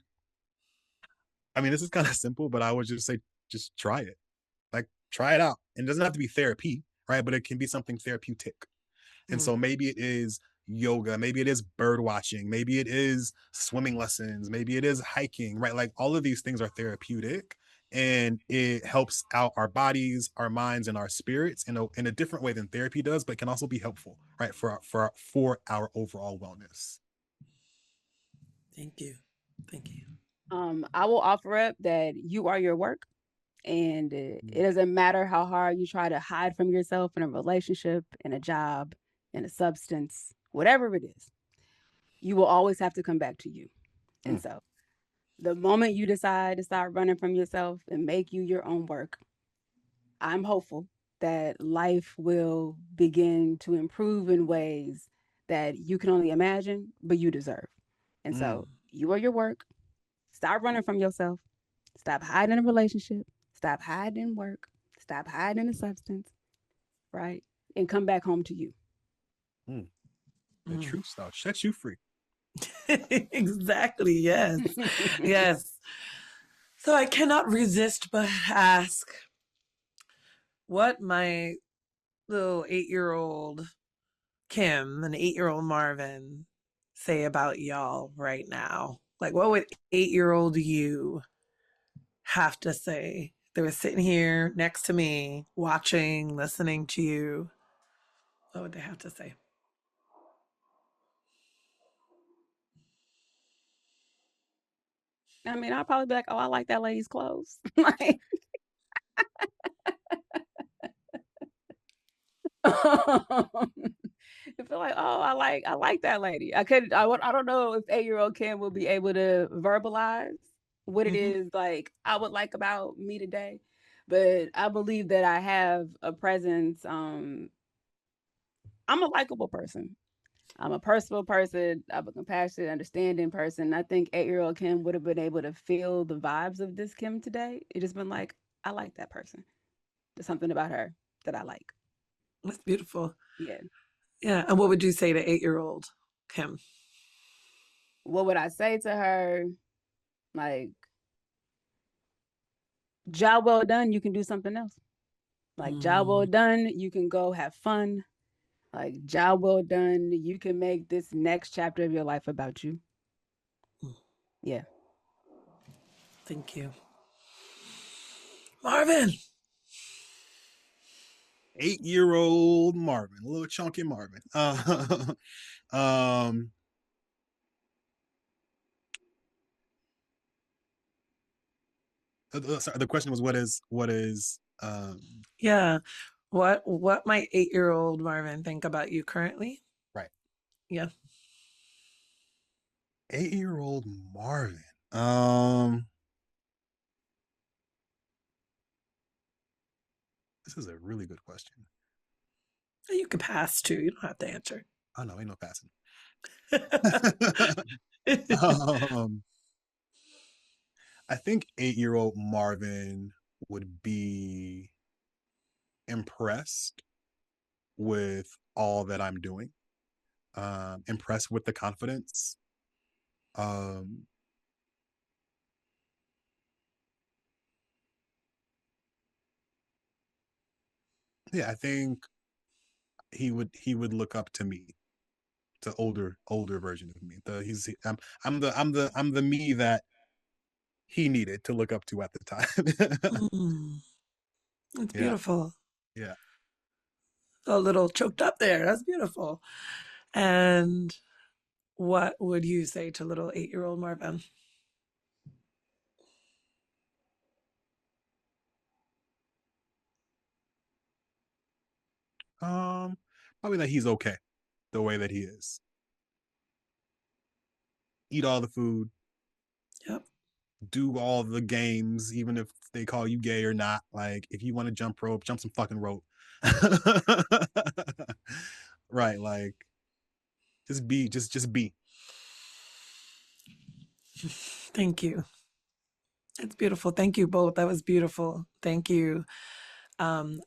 I mean, this is kind of simple, but I would just say, just try it. Like, try it out. And it doesn't have to be therapy, right? But it can be something therapeutic. And so maybe it is yoga, maybe it is bird watching, maybe it is swimming lessons, maybe it is hiking, right? Like all of these things are therapeutic, and it helps out our bodies, our minds, and our spirits in a different way than therapy does, but can also be helpful, right? For our overall wellness. Thank you. Thank you. I will offer up that you are your work, and it doesn't matter how hard you try to hide from yourself in a relationship, in a job, in a substance, whatever it is, you will always have to come back to you. And so the moment you decide to start running from yourself and make you your own work, I'm hopeful that life will begin to improve in ways that you can only imagine, but you deserve. And so you are your work. Stop running from yourself. Stop hiding a relationship. Stop hiding work. Stop hiding a substance, right? And come back home to you. The truth stuff sets you free. Exactly. Yes. Yes. So I cannot resist but ask what my little 8-year-old Kim and 8-year-old Marvin say about y'all right now. Like, what would 8-year-old you have to say? They were sitting here next to me, watching, listening to you. What would they have to say? I mean, I'll probably be like, oh, I like that lady's clothes. Like, I feel like, oh, I like that lady. I don't know if 8-year-old Kim will be able to verbalize what it is like I would like about me today, but I believe that I have a presence. I'm a likable person. I'm a personal person. I'm a compassionate, understanding person. I think 8-year-old Kim would have been able to feel the vibes of this Kim today. It just been like, I like that person. There's something about her that I like. That's beautiful. Yeah. Yeah. And what would you say to 8-year-old Kim? What would I say to her? Like, job well done, you can do something else. Like, job well done, you can go have fun. Like, job well done, you can make this next chapter of your life about you. Yeah. Thank you. Marvin. 8-year-old Marvin, a little chunky Marvin. Sorry, the question was, what is Yeah. What might 8-year-old Marvin think about you currently? Right. Yeah. 8-year-old Marvin. This is a really good question. You can pass too. You don't have to answer. Oh no, ain't no passing. I think 8-year-old Marvin would be impressed with all that I'm doing. Impressed with the confidence. Um, yeah, I think he would look up to me, to older version of me. I'm the me that he needed to look up to at the time. Mm, it's Yeah, beautiful. yeah. A little choked up there. That's beautiful. And what would you say to little 8-year-old Marvin? Probably that he's okay the way that he is. Eat all the food, Yep. do all the games, even if they call you gay or not. Like, if you want to jump rope, jump some fucking rope. Right, like, just be. Thank you. It's beautiful. Thank you both. That was beautiful. Thank you. Um,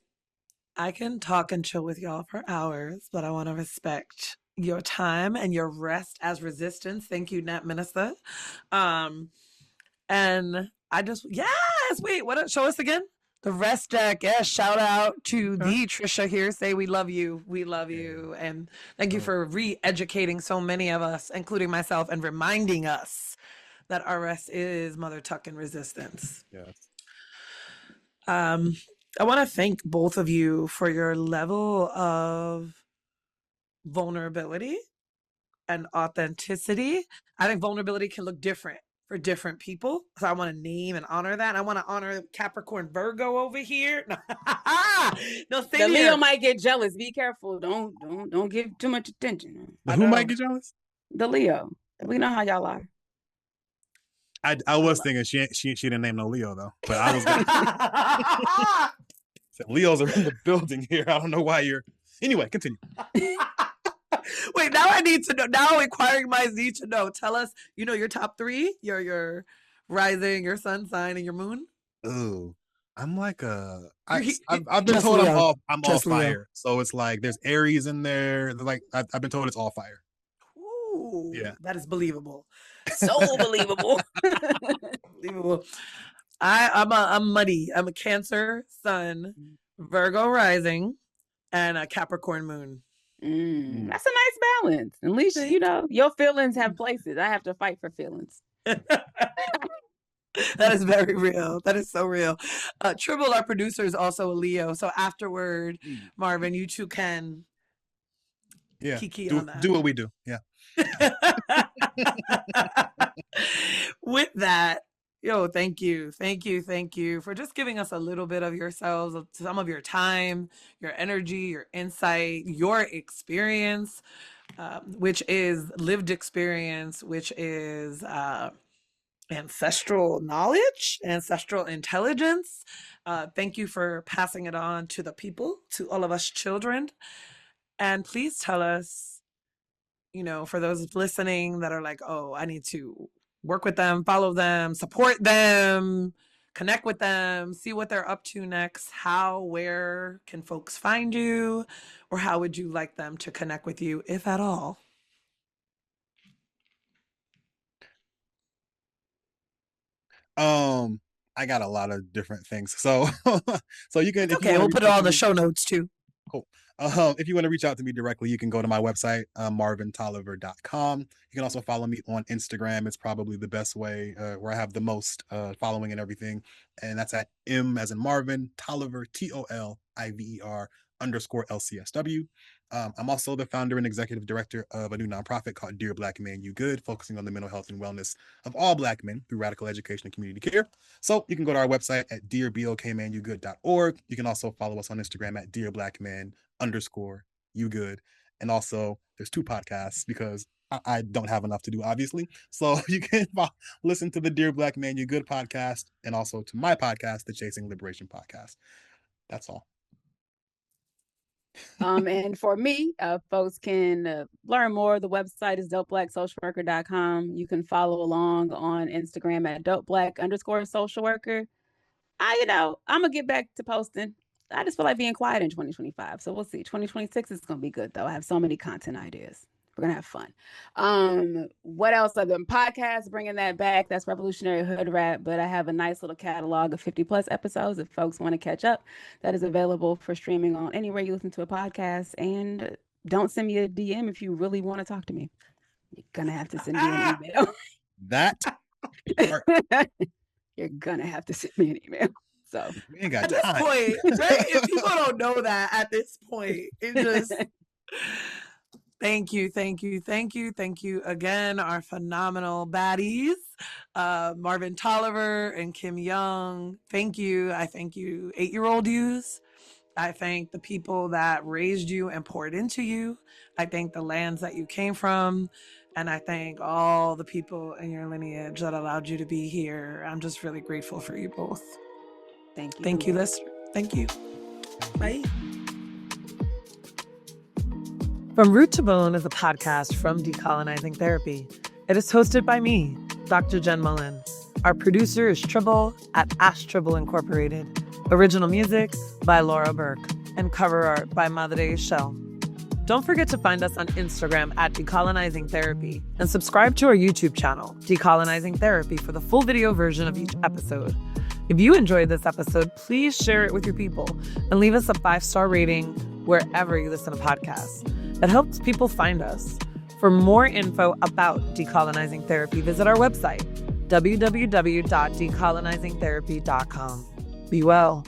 I can talk and chill with y'all for hours, but I want to respect your time and your rest as resistance. Thank you, Nat Minister. Um, and I just, yes, wait, what? Show us again. The rest deck. Yes, shout out to Okay. the Trisha here. Say we love you. We love you. And thank you for re-educating so many of us, including myself, and reminding us that our rest is mother tuck and resistance. Yes. I want to thank both of you for your level of vulnerability and authenticity. I think vulnerability can look different for different people. So I want to name and honor that. I want to honor Capricorn Virgo over here. No, The Leo might get jealous. Be careful. Don't give too much attention. Who might get jealous? The Leo. We know how y'all are. I was thinking she didn't name no Leo though, but I was gonna say Leos are in the building here. I don't know why you're. Anyway, continue. Wait, now I need to know. Now inquiring minds need to know. Tell us, your top three, your rising, your sun sign, and your moon. Ooh, I'm like I've You're been just told Leo. I'm all Just Leo. fire. So it's like there's Aries in there. Like I've been told it's all fire. Ooh, Yeah. that is believable. So believable. Believable. I'm muddy. I'm a Cancer sun, Virgo rising, and a Capricorn moon. That's a nice balance. At least your feelings have places. I have to fight for feelings. That is very real. That is so real. Tribble, our producer, is also a Leo. So afterward, Marvin, you two can kiki on that. Do what we do. Yeah. With that, thank you for just giving us a little bit of yourselves, some of your time, your energy, your insight, your experience, which is lived experience, which is ancestral knowledge, ancestral intelligence. Thank you for passing it on to the people, to all of us children. And please tell us, for those listening that are like, oh, I need to work with them, follow them, support them, connect with them, see what they're up to next. Where can folks find you? Or how would you like them to connect with you, if at all? I got a lot of different things. So you can, okay, we'll put it all in the show notes too. Cool. If you want to reach out to me directly, you can go to my website, marvintoliver.com. You can also follow me on Instagram. It's probably the best way, where I have the most following and everything. And that's at M as in Marvin, Toliver, Toliver. _LCSW. I'm also the founder and executive director of a new nonprofit called Dear Black Man You Good, focusing on the mental health and wellness of all Black men through radical education and community care. So you can go to our website at dearbokmanugood.org. You can also follow us on Instagram at dearblackman_yougood. And also, there's 2 podcasts because I don't have enough to do, obviously. So you can listen to the Dear Black Man You Good podcast and also to my podcast, the Chasing Liberation podcast. That's all. And for me, folks can learn more. The website is dopeblacksocialworker.com. You can follow along on Instagram at dopeblack_socialworker. I'm gonna get back to posting. I just feel like being quiet in 2025. So we'll see. 2026 is gonna be good though. I have so many content ideas. We're gonna have fun. What else? Other than podcasts, bringing that back. That's Revolutionary Hood Rap. But I have a nice little catalog of 50+ episodes if folks want to catch up. That is available for streaming on anywhere you listen to a podcast. And don't send me a DM if you really want to talk to me. You're gonna have to send me an email. That part. You're gonna have to send me an email. So we ain't got at time. this point, right? If people don't know that at this point, it just thank you again, our phenomenal baddies, Marvin Toliver and Kim Young. Thank you. I thank you, 8-year-old yous. I thank the people that raised you and poured into you. I thank the lands that you came from. And I thank all the people in your lineage that allowed you to be here. I'm just really grateful for you both. thank you. Thank you, listener. Thank you. Bye. From Root to Bone is a podcast from Decolonizing Therapy. It is hosted by me, Dr. Jen Mullen. Our producer is Tribble at Ash Tribble Incorporated. Original music by Laura Burke and cover art by Madre Shell. Don't forget to find us on Instagram at Decolonizing Therapy and subscribe to our YouTube channel, Decolonizing Therapy, for the full video version of each episode. If you enjoyed this episode, please share it with your people and leave us a 5-star rating wherever you listen to podcasts. That helps people find us. For more info about Decolonizing Therapy, visit our website, www.decolonizingtherapy.com. Be well.